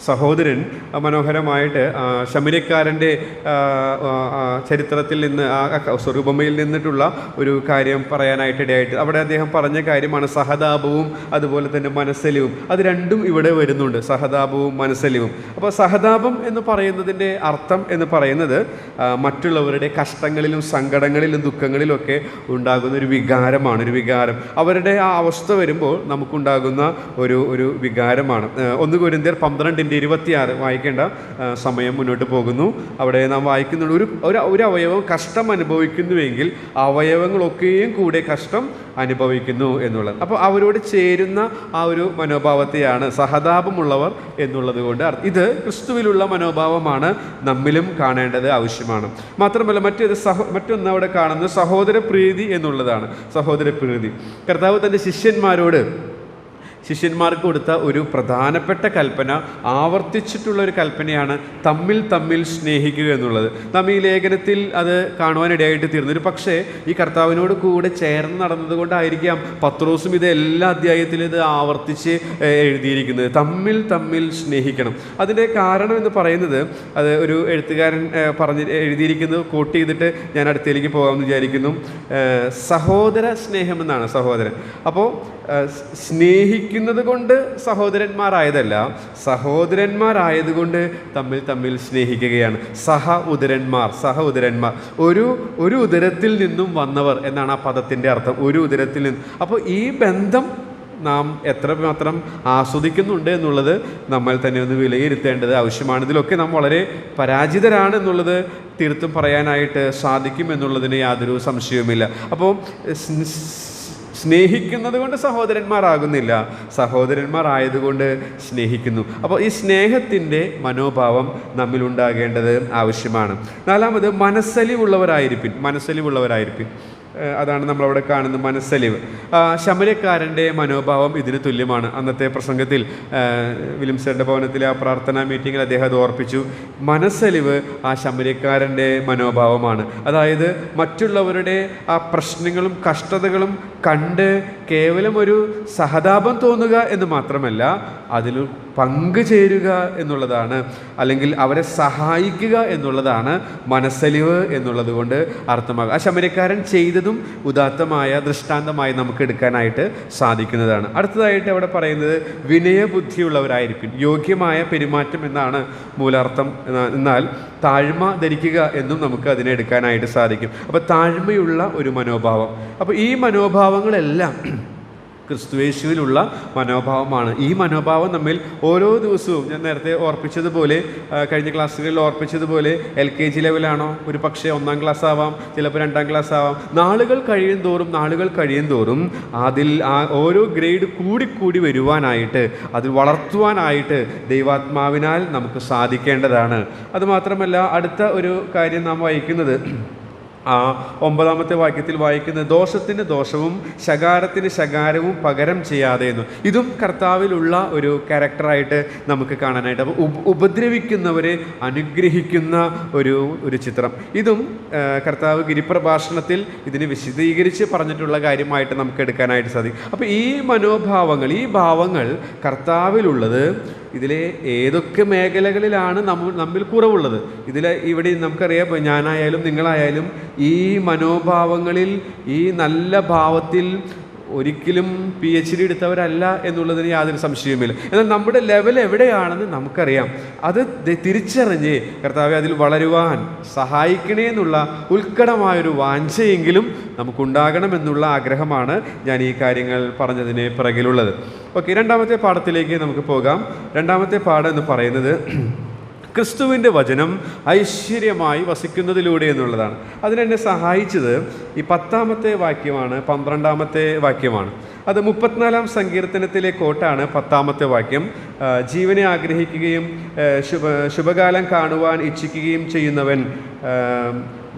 സഹോദരൻ മനോഹരമായിട്ട് ശമരിക്കാരൻ്റെ ചരിത്രത്തിൽ നിന്ന് സ്വരൂപമയിൽ നിന്നിട്ടുള്ള ഒരു കാര്യം പറയാനായിട്ട് ഇടയായിട്ട് അവിടെ അദ്ദേഹം പറഞ്ഞ കാര്യമാണ് സഹതാപവും അതുപോലെ തന്നെ മനസ്സലിവും. അത് രണ്ടും ഇവിടെ വരുന്നുണ്ട്, സഹതാപവും മനസ്സലിവും. അപ്പോൾ സഹതാപം എന്ന് പറയുന്നതിൻ്റെ അർത്ഥം എന്ന് പറയുന്നത് മറ്റുള്ളവരുടെ കഷ്ടങ്ങളിലും സങ്കടങ്ങളിലും ദുഃഖങ്ങളിലൊക്കെ ഉണ്ടാകുന്ന ഒരു വികാരമാണ്. ഒരു വികാരം, അവരുടെ ആ അവസ്ഥ വരുമ്പോൾ നമുക്കുണ്ടാകുന്ന ഒരു വികാരമാണ്. 1 കൊരിന്ത്യർ 12:26 വായിക്കേണ്ട സമയം മുന്നോട്ട് പോകുന്നു. അവിടെ നാം വായിക്കുന്നുണ്ട്, ഒരു അവയവം കഷ്ടം അനുഭവിക്കുന്നുവെങ്കിൽ അവയവങ്ങളൊക്കെയും കൂടെ കഷ്ടം അനുഭവിക്കുന്നു എന്നുള്ളത്. അപ്പോൾ അവരോട് ചേരുന്ന ആ ഒരു മനോഭാവത്തെയാണ് സഹതാപമുള്ളവർ എന്നുള്ളത് കൊണ്ട് ഇത് ക്രിസ്തുവിലുള്ള മനോഭാവമാണ് നമ്മിലും കാണേണ്ടത് ആവശ്യമാണ്. മാത്രമല്ല മറ്റൊന്ന് അവിടെ കാണുന്നത് സഹോദരപ്രീതി എന്നുള്ളതാണ്. സഹോദരപ്രീതി കർത്താവ് തൻ്റെ ശിഷ്യന്മാർക്ക് കൊടുത്ത ഒരു പ്രധാനപ്പെട്ട കൽപ്പന, ആവർത്തിച്ചിട്ടുള്ള ഒരു കൽപ്പനയാണ് തമ്മിൽ സ്നേഹിക്കുക എന്നുള്ളത്. നാം ഈ ലേഖനത്തിൽ അത് കാണുവാനിടയായിട്ട് തീർന്നു. ഒരു പക്ഷേ ഈ കർത്താവിനോട് കൂടെ ചേർന്ന് നടന്നതുകൊണ്ടായിരിക്കാം പത്രോസും ഇത് എല്ലാ അധ്യായത്തിലും ഇത് ആവർത്തിച്ച് എഴുതിയിരിക്കുന്നത്. തമ്മിൽ സ്നേഹിക്കണം. അതിൻ്റെ കാരണം എന്ന് പറയുന്നത്, അത് ഒരു എഴുത്തുകാരൻ എഴുതിയിരിക്കുന്നത് കോട്ട് ചെയ്തിട്ട് ഞാൻ അടുത്തേക്ക് പോകാമെന്ന് വിചാരിക്കുന്നു. സഹോദര സ്നേഹമെന്നാണ്, സഹോദരൻ. അപ്പോൾ സ്നേഹിക്കുന്നത് കൊണ്ട് സഹോദരന്മാരായതല്ല, സഹോദരന്മാരായതുകൊണ്ട് തമ്മിൽ സ്നേഹിക്കുകയാണ്. സഹ ഉദരന്മാർ ഒരു ഉദരത്തിൽ നിന്നും വന്നവർ എന്നാണ് ആ പദത്തിൻ്റെ അർത്ഥം, ഒരു ഉദരത്തിൽ നിന്നും. അപ്പോൾ ഈ ബന്ധം നാം എത്രമാത്രം ആസ്വദിക്കുന്നുണ്ട് എന്നുള്ളത് നമ്മൾ തന്നെ ഒന്ന് വിലയിരുത്തേണ്ടത് ആവശ്യമാണ്. ഇതിലൊക്കെ നാം വളരെ പരാജിതരാണ് എന്നുള്ളത് തീർത്തും പറയാനായിട്ട് സാധിക്കും എന്നുള്ളതിന് യാതൊരു സംശയവുമില്ല. അപ്പോൾ സ്നേഹിക്കുന്നത് കൊണ്ട് സഹോദരന്മാരാകുന്നില്ല, സഹോദരന്മാരായതുകൊണ്ട് സ്നേഹിക്കുന്നു. അപ്പോൾ ഈ സ്നേഹത്തിൻ്റെ മനോഭാവം നമ്മിലുണ്ടാകേണ്ടത് ആവശ്യമാണ്. നാലാമത് മനസ്സലിവുള്ളവരായിരിക്കും. അതാണ് നമ്മളവിടെ കാണുന്ന മനസ്സലിവ്. ശമരക്കാരൻ്റെ മനോഭാവം ഇതിന് തുല്യമാണ്. അന്നത്തെ പ്രസംഗത്തിൽ വിലിംസന്റെ ഭവനത്തിലെ ആ പ്രാർത്ഥനാ മീറ്റിങ്ങിൽ അദ്ദേഹം അത് ഓർപ്പിച്ചു. മനസ്സലിവ് ആ ശമരക്കാരൻ്റെ മനോഭാവമാണ്. അതായത് മറ്റുള്ളവരുടെ ആ പ്രശ്നങ്ങളും കഷ്ടതകളും കണ്ട് കേവലം ഒരു സഹതാപം തോന്നുക എന്ന് മാത്രമല്ല, അതിൽ പങ്കുചേരുക എന്നുള്ളതാണ്, അല്ലെങ്കിൽ അവരെ സഹായിക്കുക എന്നുള്ളതാണ് മനസ്സലിവ് എന്നുള്ളത് കൊണ്ട് അർത്ഥമാകുക. ആ ശമരക്കാരൻ ചെയ്തതും ഉദാത്തമായ ദൃഷ്ടാന്തമായി നമുക്ക് എടുക്കാനായിട്ട് സാധിക്കുന്നതാണ്. അടുത്തതായിട്ട് അവിടെ പറയുന്നത് വിനയബുദ്ധിയുള്ളവരായിരിക്കും. യോഗ്യമായ പെരുമാറ്റം എന്നാണ് മൂലാർത്ഥം. എന്നാൽ താഴ്മ ധരിക്കുക എന്നും നമുക്ക് അതിനെ എടുക്കാനായിട്ട് സാധിക്കും. അപ്പോൾ താഴ്മയുള്ള ഒരു മനോഭാവം. അപ്പോൾ ഈ മനോഭാവങ്ങളെല്ലാം ക്രിസ്തുയേശുവിലുള്ള മനോഭാവമാണ്. ഈ മനോഭാവം നമ്മിൽ ഓരോ ദിവസവും, ഞാൻ നേരത്തെ ഓർപ്പിച്ചതുപോലെ, കഴിഞ്ഞ ക്ലാസ്സുകളിൽ ഓർപ്പിച്ചതുപോലെ, LKG ലെവലാണോ, ഒരു പക്ഷേ 1ാം ക്ലാസ് ആവാം, ചിലപ്പോൾ 2ാം ക്ലാസ് ആവാം. നാളുകൾ കഴിയും തോറും അതിൽ ആ ഓരോ ഗ്രേഡ് കൂടി വരുവാനായിട്ട്, അതിൽ വളർത്തുവാനായിട്ട് ദൈവാത്മാവിനാൽ നമുക്ക് സാധിക്കേണ്ടതാണ്. അതുമാത്രമല്ല, അടുത്ത ഒരു കാര്യം നാം വായിക്കുന്നത് 9ാമത്തെ വാക്യത്തിൽ വായിക്കുന്നത് ദോഷത്തിന് ദോഷവും ശകാരത്തിന് ശകാരവും പകരം ചെയ്യാതെ എന്ന്. ഇതും കർത്താവിലുള്ള ഒരു ക്യാരക്ടറായിട്ട് നമുക്ക് കാണാനായിട്ട്. അപ്പോൾ ഉപദ്രവിക്കുന്നവരെ അനുഗ്രഹിക്കുന്ന ഒരു ചിത്രം. ഇതും കർത്താവ് ഗിരിപ്രഭാഷണത്തിൽ ഇതിനെ വിശദീകരിച്ച് പറഞ്ഞിട്ടുള്ള കാര്യമായിട്ട് നമുക്ക് എടുക്കാനായിട്ട് സാധിക്കും. അപ്പോൾ ഈ മനോഭാവങ്ങൾ, ഈ ഭാവങ്ങൾ കർത്താവിലുള്ളത് ഇതിലെ ഏതൊക്കെ മേഖലകളിലാണ് നമ്മിൽ കുറവുള്ളത്? ഇവിടെ നമുക്കറിയാം, ഞാനായാലും നിങ്ങളായാലും ഈ മനോഭാവങ്ങളിൽ, ഈ നല്ല ഭാവത്തിൽ ഒരിക്കലും PhD എടുത്തവരല്ല എന്നുള്ളതിന് യാതൊരു സംശയവുമില്ല. എന്നാൽ നമ്മുടെ ലെവൽ എവിടെയാണെന്ന് നമുക്കറിയാം. അത് തിരിച്ചറിഞ്ഞ് കർത്താവെ അതിൽ വളരുവാൻ സഹായിക്കണേ എന്നുള്ള ഉത്കടമായൊരു വാഞ്ചയെങ്കിലും നമുക്കുണ്ടാകണമെന്നുള്ള ആഗ്രഹമാണ് ഞാൻ ഈ കാര്യങ്ങൾ പറഞ്ഞതിന് പിറകിലുള്ളത്. ഓക്കെ, രണ്ടാമത്തെ പാഠത്തിലേക്ക് നമുക്ക് പോകാം. രണ്ടാമത്തെ പാഠം എന്ന് പറയുന്നത് ക്രിസ്തുവിൻ്റെ വചനം ഐശ്വര്യമായി വസിക്കുന്നതിലൂടെ എന്നുള്ളതാണ്. അതിനെന്നെ സഹായിച്ചത് ഈ 10-ാമത്തെ വാക്യമാണ്, 12-ാമത്തെ വാക്യമാണ്. അത് 34-ാം സങ്കീർത്തനത്തിലെ കോട്ടാണ് 10-ാമത്തെ വാക്യം. ജീവനെ ആഗ്രഹിക്കുകയും ശുഭകാലം കാണുവാൻ ഇച്ഛിക്കുകയും ചെയ്യുന്നവൻ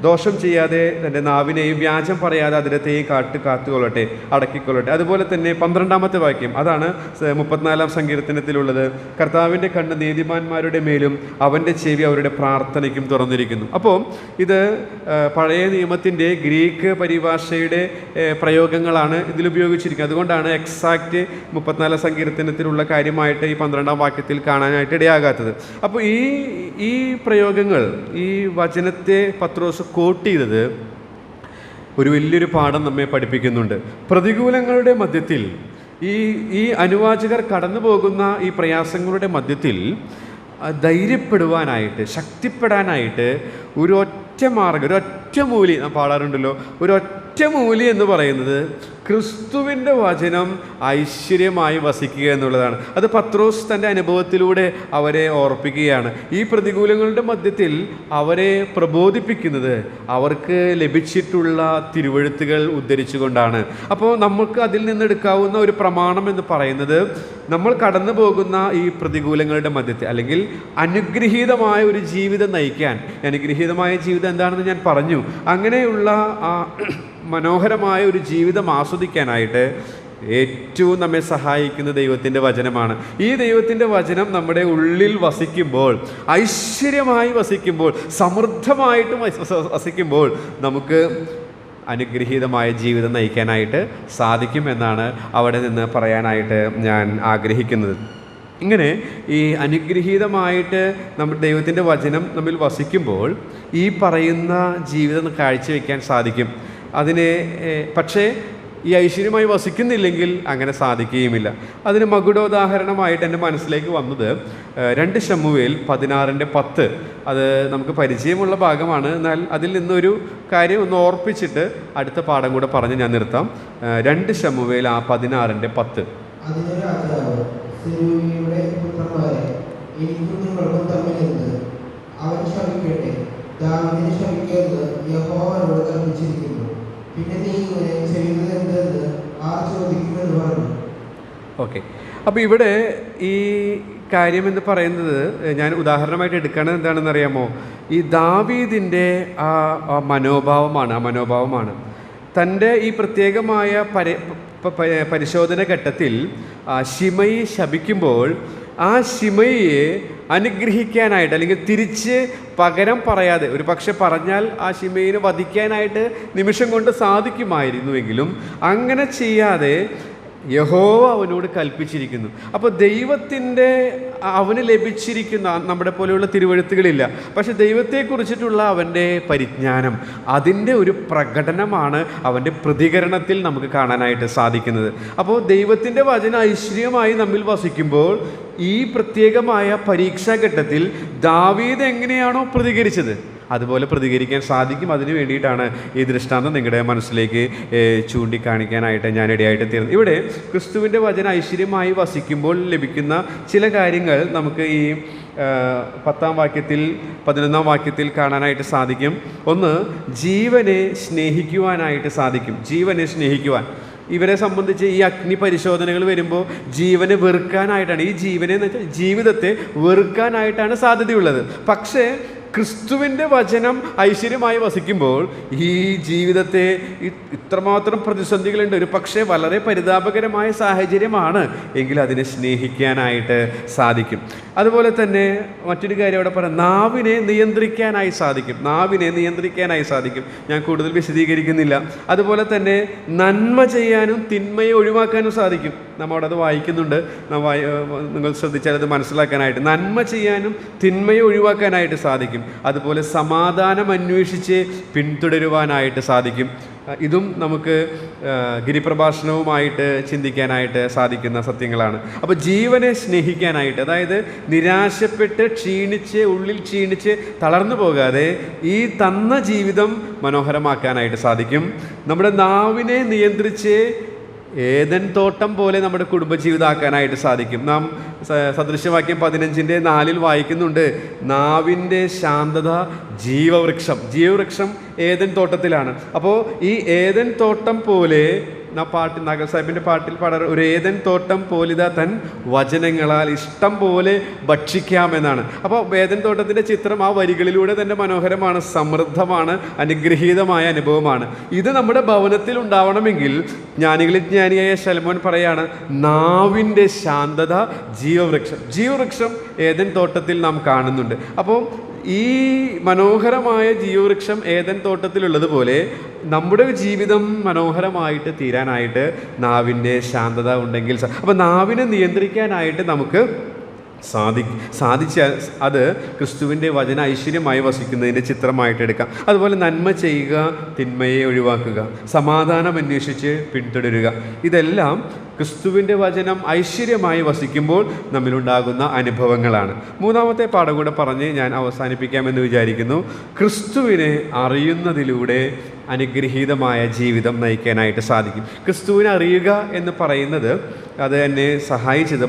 ദോഷം ചെയ്യാതെ തൻ്റെ നാവിനെയും വ്യാജം പറയാതെ അതിരത്തെയും കാത്തുകൊള്ളട്ടെ, അടക്കിക്കൊള്ളട്ടെ. അതുപോലെ തന്നെ 12-ാമത്തെ വാക്യം, അതാണ് 34-ാം സങ്കീർത്തനത്തിലുള്ളത്. കർത്താവിൻ്റെ കണ്ണ് നീതിമാന്മാരുടെ മേലും അവൻ്റെ ചെവി അവരുടെ പ്രാർത്ഥനയ്ക്കും തുറന്നിരിക്കുന്നു. അപ്പോൾ ഇത് പഴയ നിയമത്തിൻ്റെ ഗ്രീക്ക് പരിഭാഷയുടെ പ്രയോഗങ്ങളാണ് ഇതിലുപയോഗിച്ചിരിക്കുന്നത്. അതുകൊണ്ടാണ് എക്സാക്റ്റ് 34-ാം സങ്കീർത്തനത്തിലുള്ള കാര്യമായിട്ട് ഈ 12-ാം വാക്യത്തിൽ കാണാനായിട്ട് ഇടയാകാത്തത്. അപ്പോൾ ഈ പ്രയോഗങ്ങൾ, ഈ വചനത്തെ പത്രോസ് കോട്ട് ചെയ്തത് ഒരു വലിയൊരു പാഠം നമ്മെ പഠിപ്പിക്കുന്നുണ്ട്. പ്രതികൂലങ്ങളുടെ മധ്യത്തിൽ ഈ അനുവാചകർ കടന്നു പോകുന്ന ഈ പ്രയാസങ്ങളുടെ മധ്യത്തിൽ ധൈര്യപ്പെടുവാനായിട്ട്, ശക്തിപ്പെടാനായിട്ട് ഒരൊറ്റ മാർഗ്ഗം, ഒരൊറ്റ മൂലി നാം പാടാറുണ്ടല്ലോ, ഒരൊറ്റ മൂലി എന്ന് പറയുന്നത് ക്രിസ്തുവിൻ്റെ വചനം ഐശ്വര്യമായി വസിക്കുക എന്നുള്ളതാണ്. അത് പത്രോസ് തൻ്റെ അനുഭവത്തിലൂടെ അവരെ ഓർപ്പിക്കുകയാണ്. ഈ പ്രതികൂലങ്ങളുടെ മധ്യത്തിൽ അവരെ പ്രബോധിപ്പിക്കുന്നത് അവർക്ക് ലഭിച്ചിട്ടുള്ള തിരുവെഴുത്തുകൾ ഉദ്ധരിച്ചുകൊണ്ടാണ്. അപ്പോൾ നമുക്ക് അതിൽ നിന്നെടുക്കാവുന്ന ഒരു പ്രമാണം എന്ന് പറയുന്നത്, നമ്മൾ കടന്നു പോകുന്ന ഈ പ്രതികൂലങ്ങളുടെ മധ്യത്തിൽ, അല്ലെങ്കിൽ അനുഗ്രഹീതമായ ഒരു ജീവിതം നയിക്കാൻ, അനുഗ്രഹീതമായ ജീവിതം എന്താണെന്ന് ഞാൻ പറഞ്ഞു, അങ്ങനെയുള്ള ആ മനോഹരമായ ഒരു ജീവിതം ആസ്വദിക്കാനായിട്ട് ഏറ്റവും നമ്മെ സഹായിക്കുന്ന ദൈവത്തിൻ്റെ വചനമാണ്. ഈ ദൈവത്തിൻ്റെ വചനം നമ്മുടെ ഉള്ളിൽ വസിക്കുമ്പോൾ, ഐശ്വര്യമായി വസിക്കുമ്പോൾ, സമൃദ്ധമായിട്ട് വസിക്കുമ്പോൾ നമുക്ക് അനുഗ്രഹീതമായ ജീവിതം നയിക്കാനായിട്ട് സാധിക്കും എന്നാണ് അവിടെ നിന്ന് പറയാനായിട്ട് ഞാൻ ആഗ്രഹിക്കുന്നത്. ഇങ്ങനെ ഈ അനുഗ്രഹീതമായിട്ട് നമ്മുടെ ദൈവത്തിൻ്റെ വചനം നമ്മിൽ വസിക്കുമ്പോൾ ഈ പറയുന്ന ജീവിതം കാഴ്ചവെക്കാൻ സാധിക്കും. പക്ഷേ ഈ ഐശ്വര്യമായി വസിക്കുന്നില്ലെങ്കിൽ അങ്ങനെ സാധിക്കുകയുമില്ല. അതിന് മകുടോദാഹരണമായിട്ട് എൻ്റെ മനസ്സിലേക്ക് വന്നത് 2 ശമൂവേൽ 16:10. അത് നമുക്ക് പരിചയമുള്ള ഭാഗമാണ്. എന്നാൽ അതിൽ നിന്നൊരു കാര്യം ഒന്ന് ഓർപ്പിച്ചിട്ട് അടുത്ത പാഠം കൂടെ പറഞ്ഞ് ഞാൻ നിർത്താം. 2 ശമൂവേൽ 16:10. അതിന് രാജാവ് സെരൂയയുടെ പുത്രന്മാരെ, എനിക്കും നിങ്ങൾക്കും തമ്മിലെന്ത്? അവൻ ശപിക്കട്ടെ, ദാവീദിനെ ശപിക്കരുത് യഹോവ അവനോട് കൽപ്പിച്ചിരിക്കുന്നു. പിന്നെ നീ ഇങ്ങനെ ചെയ്യുന്നത് എന്തെന്ന് ആർ ചോദിക്കുമെന്ന് പറഞ്ഞു. ഓക്കെ, അപ്പോൾ ഇവിടെ ഈ കാര്യമെന്ന് പറയുന്നത് ഞാൻ ഉദാഹരണമായിട്ട് എടുക്കുന്നത് എന്താണെന്ന് അറിയാമോ? ഈ ദാവീദിൻ്റെ ആ മനോഭാവമാണ്. തൻ്റെ ഈ പ്രത്യേകമായ പരിശോധന ഘട്ടത്തിൽ ശിമയി ശപിക്കുമ്പോൾ ആ ശിമയിയെ അനുഗ്രഹിക്കാനായിട്ട്, അല്ലെങ്കിൽ തിരിച്ച് പകരം പറയാതെ, ഒരു പക്ഷെ പറഞ്ഞാൽ ആ ശിമയിനെ വധിക്കാനായിട്ട് നിമിഷം കൊണ്ട് സാധിക്കുമായിരുന്നുവെങ്കിലും അങ്ങനെ ചെയ്യാതെ യഹോവ അവനോട് കൽപ്പിച്ചിരിക്കുന്നു. അപ്പോൾ ദൈവത്തിൻ്റെ അവന് ലഭിച്ചിരിക്കുന്ന നമ്മുടെ പോലെയുള്ള തിരുവെഴുത്തുകളില്ല, പക്ഷെ ദൈവത്തെക്കുറിച്ചിട്ടുള്ള അവൻ്റെ പരിജ്ഞാനം, അതിൻ്റെ ഒരു പ്രകടനമാണ് അവൻ്റെ പ്രതികരണത്തിൽ നമുക്ക് കാണാനായിട്ട് സാധിക്കുന്നത്. അപ്പോൾ ദൈവത്തിൻ്റെ വചനം ഐശ്വര്യമായി നമ്മിൽ വസിക്കുമ്പോൾ ഈ പ്രത്യേകമായ പരീക്ഷാഘട്ടത്തിൽ ദാവീദ് എങ്ങനെയാണോ പ്രതികരിച്ചത് അതുപോലെ പ്രതികരിക്കാൻ സാധിക്കും. അതിന് വേണ്ടിയിട്ടാണ് ഈ ദൃഷ്ടാന്തം നിങ്ങളുടെ മനസ്സിലേക്ക് ചൂണ്ടിക്കാണിക്കാനായിട്ട് ഞാൻ ഇടയായിട്ട് തീർന്നത്. ഇവിടെ ക്രിസ്തുവിൻ്റെ വചനം ഐശ്വര്യമായി വസിക്കുമ്പോൾ ലഭിക്കുന്ന ചില കാര്യങ്ങൾ നമുക്ക് ഈ 10-ാം വാക്യത്തിൽ 11-ാം വാക്യത്തിൽ കാണാനായിട്ട് സാധിക്കും. ഒന്ന്, ജീവനെ സ്നേഹിക്കുവാനായിട്ട് സാധിക്കും. ജീവനെ സ്നേഹിക്കുവാൻ, ഇവരെ സംബന്ധിച്ച് ഈ അഗ്നി പരിശോധനകൾ വരുമ്പോൾ ജീവനെ വെറുക്കാനായിട്ടാണ്, ഈ ജീവനെ എന്ന് വെച്ചാൽ ജീവിതത്തെ വെറുക്കാനായിട്ടാണ് സാധ്യതയുള്ളത്. പക്ഷേ ക്രിസ്തുവിൻ്റെ വചനം ഐശ്വര്യമായി വസിക്കുമ്പോൾ ഈ ജീവിതത്തെ ഇത്രമാത്രം പ്രതിസന്ധികളുണ്ട്, ഒരു പക്ഷേ വളരെ പരിതാപകരമായ സാഹചര്യമാണ് എങ്കിൽ അതിനെ സ്നേഹിക്കാനായിട്ട് സാധിക്കും. അതുപോലെ തന്നെ മറ്റൊരു കാര്യം അവിടെ പറയാം, നാവിനെ നിയന്ത്രിക്കാനായി സാധിക്കും. ഞാൻ കൂടുതൽ വിശദീകരിക്കുന്നില്ല. അതുപോലെ തന്നെ നന്മ ചെയ്യാനും തിന്മയെ ഒഴിവാക്കാനും സാധിക്കും. നമ്മളവിടെ അത് വായിക്കുന്നുണ്ട്, നിങ്ങൾ ശ്രദ്ധിച്ചാൽ അത് മനസ്സിലാക്കാനായിട്ട്. നന്മ ചെയ്യാനും തിന്മയെ ഒഴിവാക്കാനായിട്ട് സാധിക്കും. അതുപോലെ സമാധാനം അന്വേഷിച്ച് പിന്തുടരുവാനായിട്ട് സാധിക്കും. ഇതും നമുക്ക് ഗിരിപ്രഭാഷണവുമായിട്ട് ചിന്തിക്കാനായിട്ട് സാധിക്കുന്ന സത്യങ്ങളാണ്. അപ്പോൾ ജീവനെ സ്നേഹിക്കാനായിട്ട്, അതായത് നിരാശപ്പെട്ട് ക്ഷീണിച്ച് ഉള്ളിൽ ക്ഷീണിച്ച് തളർന്നു പോകാതെ ഈ തന്ന ജീവിതം മനോഹരമാക്കാനായിട്ട് സാധിക്കും. നമ്മുടെ നാവിനെ നിയന്ത്രിച്ച് ഏദൻ തോട്ടം പോലെ നമ്മുടെ കുടുംബജീവിതമാക്കാനായിട്ട് സാധിക്കും. നാം സദൃശവാക്യം 15:4 വായിക്കുന്നുണ്ട്, നാവിൻ്റെ ശാന്തത ജീവവൃക്ഷം ഏദൻ തോട്ടത്തിലാണ്. അപ്പോൾ ഈ ഏദൻ തോട്ടം പോലെ നാഗർ സാഹിബിൻ്റെ പാട്ടിൽ പാടാറ്, ഒരു ഏദൻ തോട്ടം പോലിതാ തൻ വചനങ്ങളാൽ ഇഷ്ടം പോലെ ഭക്ഷിക്കാമെന്നാണ്. അപ്പോൾ ഏദൻ തോട്ടത്തിൻ്റെ ചിത്രം ആ വരികളിലൂടെ തന്നെ മനോഹരമാണ്, സമൃദ്ധമാണ്, അനുഗ്രഹീതമായ അനുഭവമാണ്. ഇത് നമ്മുടെ ഭവനത്തിൽ ഉണ്ടാവണമെങ്കിൽ ജ്ഞാനികളിൽ ജ്ഞാനിയായ ശലോമോൻ പറയാണ്, നാവിൻ്റെ ശാന്തത ജീവവൃക്ഷം ഏദൻ തോട്ടത്തിൽ നാം കാണുന്നുണ്ട്. അപ്പോൾ ഈ മനോഹരമായ ജീവവൃക്ഷം ഏദൻ തോട്ടത്തിലുള്ളതുപോലെ നമ്മുടെ ജീവിതം മനോഹരമായിട്ട് തീരാനായിട്ട് നാവിൻ്റെ ശാന്തത ഉണ്ടെങ്കിൽ, അപ്പോൾ നാവിനെ നിയന്ത്രിക്കാനായിട്ട് നമുക്ക് സാധിച്ചാൽ അത് ക്രിസ്തുവിൻ്റെ വചന ഐശ്വര്യമായി വസിക്കുന്നതിൻ്റെ ചിത്രമായിട്ട് എടുക്കാം. അതുപോലെ നന്മ ചെയ്യുക, തിന്മയെ ഒഴിവാക്കുക, സമാധാനം അന്വേഷിച്ച് പിന്തുടരുക, ഇതെല്ലാം ക്രിസ്തുവിൻ്റെ വചനം ഐശ്വര്യമായി വസിക്കുമ്പോൾ നമ്മിലുണ്ടാകുന്ന അനുഭവങ്ങളാണ്. മൂന്നാമത്തെ പാഠം കൂടെ പറഞ്ഞ് ഞാൻ അവസാനിപ്പിക്കാമെന്ന് വിചാരിക്കുന്നു. ക്രിസ്തുവിനെ അറിയുന്നതിലൂടെ അനുഗ്രഹീതമായ ജീവിതം നയിക്കാനായിട്ട് സാധിക്കും. ക്രിസ്തുവിനെ അറിയുക എന്ന് പറയുന്നത് അത് എന്നെ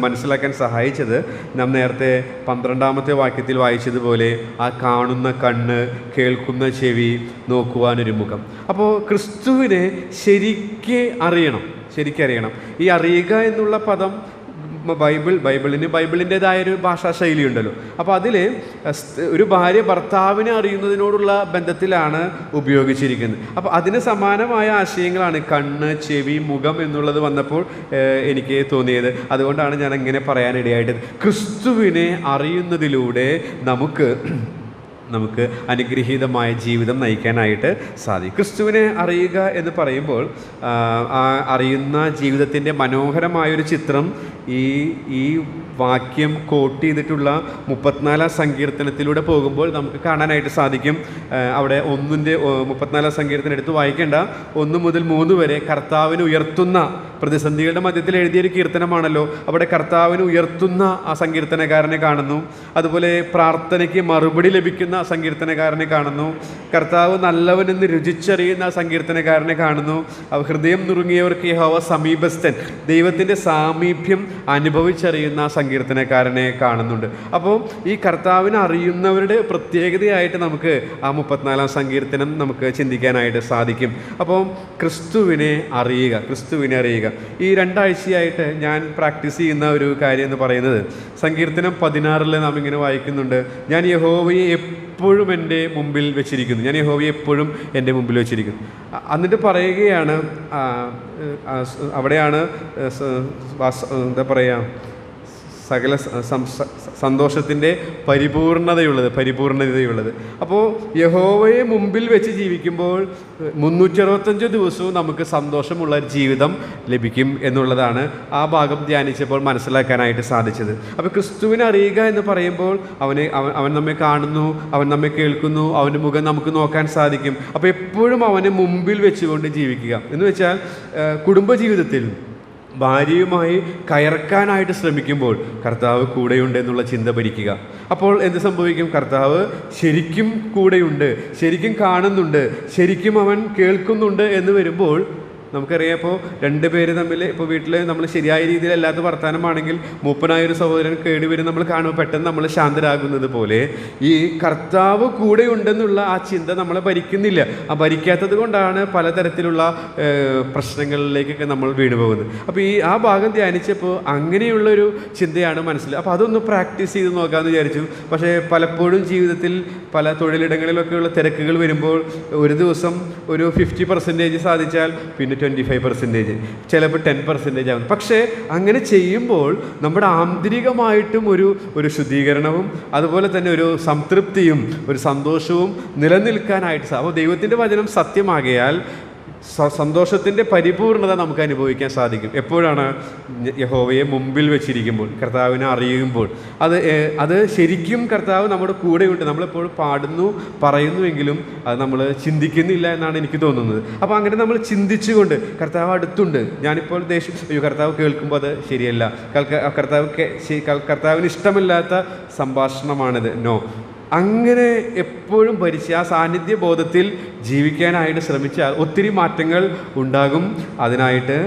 മനസ്സിലാക്കാൻ സഹായിച്ചത് നാം നേരത്തെ 12-ാമത്തെ വാക്യത്തിൽ വായിച്ചതുപോലെ ആ കാണുന്ന കണ്ണ്, കേൾക്കുന്ന ചെവി, നോക്കുവാനൊരു മുഖം. അപ്പോൾ ക്രിസ്തുവിനെ ശരിക്കറിയണം. ഈ അറിയുക എന്നുള്ള പദം ബൈബിളിൻ്റെതായൊരു ഭാഷാ ശൈലി ഉണ്ടല്ലോ. അപ്പോൾ അതിൽ ഒരു ഭാര്യ ഭർത്താവിനെ അറിയുന്നതിനോടുള്ള ബന്ധത്തിലാണ് ഉപയോഗിച്ചിരിക്കുന്നത്. അപ്പോൾ അതിന് സമാനമായ ആശയങ്ങളാണ് കണ്ണ്, ചെവി, മുഖം എന്നുള്ളത് വന്നപ്പോൾ എനിക്ക് തോന്നിയത്. അതുകൊണ്ടാണ് ഞാൻ അങ്ങനെ പറയാനിടയായിട്ട്. ക്രിസ്തുവിനെ അറിയുന്നതിലൂടെ നമുക്ക് അനുഗ്രഹീതമായ ജീവിതം നയിക്കാനായിട്ട് സാധിക്കും. ക്രിസ്തുവിനെ അറിയുക എന്ന് പറയുമ്പോൾ അറിയുന്ന ജീവിതത്തിൻ്റെ മനോഹരമായൊരു ചിത്രം ഈ വാക്യം കോട്ട് ചെയ്തിട്ടുള്ള 34-ാം സങ്കീർത്തനത്തിലൂടെ പോകുമ്പോൾ നമുക്ക് കാണാനായിട്ട് സാധിക്കും. അവിടെ 34-ാം സങ്കീർത്തനം എടുത്ത് വായിക്കേണ്ട, 1 മുതൽ 3 വരെ കർത്താവിന് ഉയർത്തുന്ന, പ്രതിസന്ധികളുടെ മധ്യത്തിൽ എഴുതിയൊരു കീർത്തനമാണല്ലോ. അവിടെ കർത്താവിന് ഉയർത്തുന്ന ആ സങ്കീർത്തനക്കാരനെ കാണുന്നു. അതുപോലെ പ്രാർത്ഥനയ്ക്ക് മറുപടി ലഭിക്കുന്ന സങ്കീർത്തനക്കാരനെ കാണുന്നു. കർത്താവ് നല്ലവനെന്ന് രുചിച്ചറിയുന്ന സങ്കീർത്തനക്കാരനെ കാണുന്നു. ഹൃദയം നുറുങ്ങിയവർക്ക് യഹോവ സമീപസ്ഥൻ, ദൈവത്തിൻ്റെ സാമീപ്യം അനുഭവിച്ചറിയുന്ന സങ്കീർത്തനക്കാരനെ കാണുന്നുണ്ട്. അപ്പോൾ ഈ കർത്താവിനെ അറിയുന്നവരുടെ പ്രത്യേകതയായിട്ട് നമുക്ക് ആ 34-ാം സങ്കീർത്തനം നമുക്ക് ചിന്തിക്കാനായിട്ട് സാധിക്കും. അപ്പോൾ ക്രിസ്തുവിനെ അറിയുക. ഈ 2 ആഴ്ചയായിട്ട് ഞാൻ പ്രാക്ടീസ് ചെയ്യുന്ന ഒരു കാര്യം എന്ന് പറയുന്നത്, സങ്കീർത്തനം 16 നാം ഇങ്ങനെ വായിക്കുന്നുണ്ട്, ഞാൻ യഹോവയെ എപ്പോഴും എൻ്റെ മുമ്പിൽ വെച്ചിരിക്കുന്നു. എന്നിട്ട് പറയുകയാണ്, അവിടെയാണ് എന്താ പറയുക, സകല സന്തോഷത്തിൻ്റെ പരിപൂർണതയുള്ളത്. അപ്പോൾ യഹോവയെ മുമ്പിൽ വെച്ച് ജീവിക്കുമ്പോൾ 365 ദിവസവും നമുക്ക് സന്തോഷമുള്ള ജീവിതം ലഭിക്കും എന്നുള്ളതാണ് ആ ഭാഗം ധ്യാനിച്ചപ്പോൾ മനസ്സിലാക്കാനായിട്ട് സാധിച്ചത്. അപ്പോൾ ക്രിസ്തുവിനെ അറിയുക എന്ന് പറയുമ്പോൾ അവൻ നമ്മെ കാണുന്നു, അവൻ നമ്മെ കേൾക്കുന്നു, അവൻ്റെ മുഖം നമുക്ക് നോക്കാൻ സാധിക്കും. അപ്പോൾ എപ്പോഴും അവനെ മുമ്പിൽ വെച്ചുകൊണ്ട് ജീവിക്കുക എന്ന് വെച്ചാൽ കുടുംബജീവിതത്തിൽ ഭാര്യയുമായി കയർക്കാനായിട്ട് ശ്രമിക്കുമ്പോൾ കർത്താവ് കൂടെയുണ്ട് എന്നുള്ള ചിന്ത ഭരിക്കുക. അപ്പോൾ എന്ത് സംഭവിക്കും? കർത്താവ് ശരിക്കും കൂടെയുണ്ട്, ശരിക്കും കാണുന്നുണ്ട്, ശരിക്കും അവൻ കേൾക്കുന്നുണ്ട് എന്ന് വരുമ്പോൾ നമുക്കറിയാം. ഇപ്പോൾ 2 പേര് തമ്മിൽ, ഇപ്പോൾ വീട്ടിൽ നമ്മൾ ശരിയായ രീതിയിലല്ലാത്ത വർത്തമാനമാണെങ്കിൽ മൂപ്പനായൊരു സഹോദരൻ കേടുവരും നമ്മൾ കാണുമ്പോൾ പെട്ടെന്ന് നമ്മൾ ശാന്തരാകുന്നത് പോലെ ഈ കർത്താവ് കൂടെയുണ്ടെന്നുള്ള ആ ചിന്ത നമ്മളെ ഭരിക്കുന്നില്ല. ആ ഭരിക്കാത്തത് കൊണ്ടാണ് പലതരത്തിലുള്ള പ്രശ്നങ്ങളിലേക്കൊക്കെ നമ്മൾ വീണു പോകുന്നത്. അപ്പോൾ ആ ഭാഗം ധ്യാനിച്ചപ്പോൾ അങ്ങനെയുള്ളൊരു ചിന്തയാണ് മനസ്സിൽ. അപ്പോൾ അതൊന്ന് പ്രാക്ടീസ് ചെയ്ത് നോക്കാമെന്ന് വിചാരിച്ചു. പക്ഷേ പലപ്പോഴും ജീവിതത്തിൽ പല തൊഴിലിടങ്ങളിലൊക്കെയുള്ള തിരക്കുകൾ വരുമ്പോൾ ഒരു ദിവസം ഒരു 50% സാധിച്ചാൽ പിന്നെ 25%, ചിലപ്പോൾ 10% ആകും. പക്ഷേ അങ്ങനെ ചെയ്യുമ്പോൾ നമ്മുടെ ആന്തരികമായിട്ടും ഒരു ശുദ്ധീകരണവും അതുപോലെ തന്നെ ഒരു സംതൃപ്തിയും ഒരു സന്തോഷവും നിലനിൽക്കാനായിട്ട് അപ്പോൾ ദൈവത്തിൻ്റെ വചനം സത്യമാകയാൽ സന്തോഷത്തിൻ്റെ പരിപൂർണത നമുക്ക് അനുഭവിക്കാൻ സാധിക്കും. എപ്പോഴാണ്? യഹോവയെ മുമ്പിൽ വെച്ചിരിക്കുമ്പോൾ, കർത്താവിനെ അറിയുമ്പോൾ. അത് ശരിക്കും കർത്താവ് നമ്മുടെ കൂടെയുണ്ട്. നമ്മളെപ്പോഴും പാടുന്നു പറയുന്നുവെങ്കിലും അത് നമ്മൾ ചിന്തിക്കുന്നില്ല എന്നാണ് എനിക്ക് തോന്നുന്നത്. അപ്പോൾ അങ്ങനെ നമ്മൾ ചിന്തിച്ചുകൊണ്ട് കർത്താവ് അടുത്തുണ്ട്, ഞാനിപ്പോൾ കർത്താവ് കേൾക്കുമ്പോൾ അത് ശരിയല്ല, കർത്താവിന് ഇഷ്ടമില്ലാത്ത സംഭാഷണമാണിത്, നോ, അങ്ങനെ എപ്പോഴും ഭരിച്ച് ആ സാന്നിധ്യ ബോധത്തിൽ ജീവിക്കാനായിട്ട് ശ്രമിച്ചാൽ ഒത്തിരി മാറ്റങ്ങൾ ഉണ്ടാകും. അതിനായിട്ട്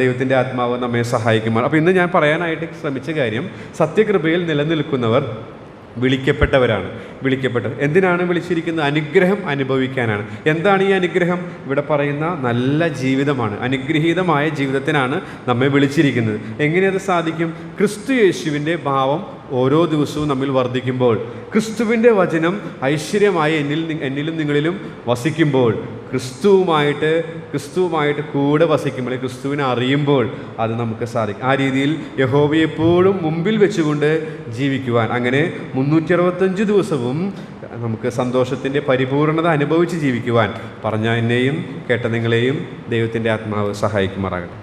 ദൈവത്തിൻ്റെ ആത്മാവ് നമ്മെ സഹായിക്കുമാണ്. അപ്പോൾ ഇന്ന് ഞാൻ പറയാനായിട്ട് ശ്രമിച്ച കാര്യം, സത്യകൃപയിൽ നിലനിൽക്കുന്നവർ വിളിക്കപ്പെട്ടവരാണ്. എന്തിനാണ് വിളിച്ചിരിക്കുന്നത്? അനുഗ്രഹം അനുഭവിക്കാനാണ്. എന്താണ് ഈ അനുഗ്രഹം? ഇവിടെ പറയുന്ന നല്ല ജീവിതമാണ്, അനുഗ്രഹീതമായ ജീവിതത്തിനാണ് നമ്മെ വിളിച്ചിരിക്കുന്നത്. എങ്ങനെയത് സാധിക്കും? ക്രിസ്തു യേശുവിൻ്റെ ഭാവം ഓരോ ദിവസവും നമ്മിൽ വർദ്ധിക്കുമ്പോൾ, ക്രിസ്തുവിൻ്റെ വചനം ഐശ്വര്യമായി എന്നിലും നിങ്ങളിലും വസിക്കുമ്പോൾ, ക്രിസ്തുവുമായിട്ട് കൂടെ വസിക്കുമ്പോൾ, ക്രിസ്തുവിനെ അറിയുമ്പോൾ അത് നമുക്ക് സാധിക്കും. ആ രീതിയിൽ യഹോവയെ എപ്പോഴും മുമ്പിൽ വെച്ചുകൊണ്ട് ജീവിക്കുവാൻ, അങ്ങനെ 365 ദിവസവും നമുക്ക് സന്തോഷത്തിൻ്റെ പരിപൂർണത അനുഭവിച്ച് ജീവിക്കുവാൻ പറഞ്ഞ എന്നെയും കേട്ട നിങ്ങളെയും ദൈവത്തിൻ്റെ ആത്മാവ് സഹായിക്കുമാറാകട്ടെ.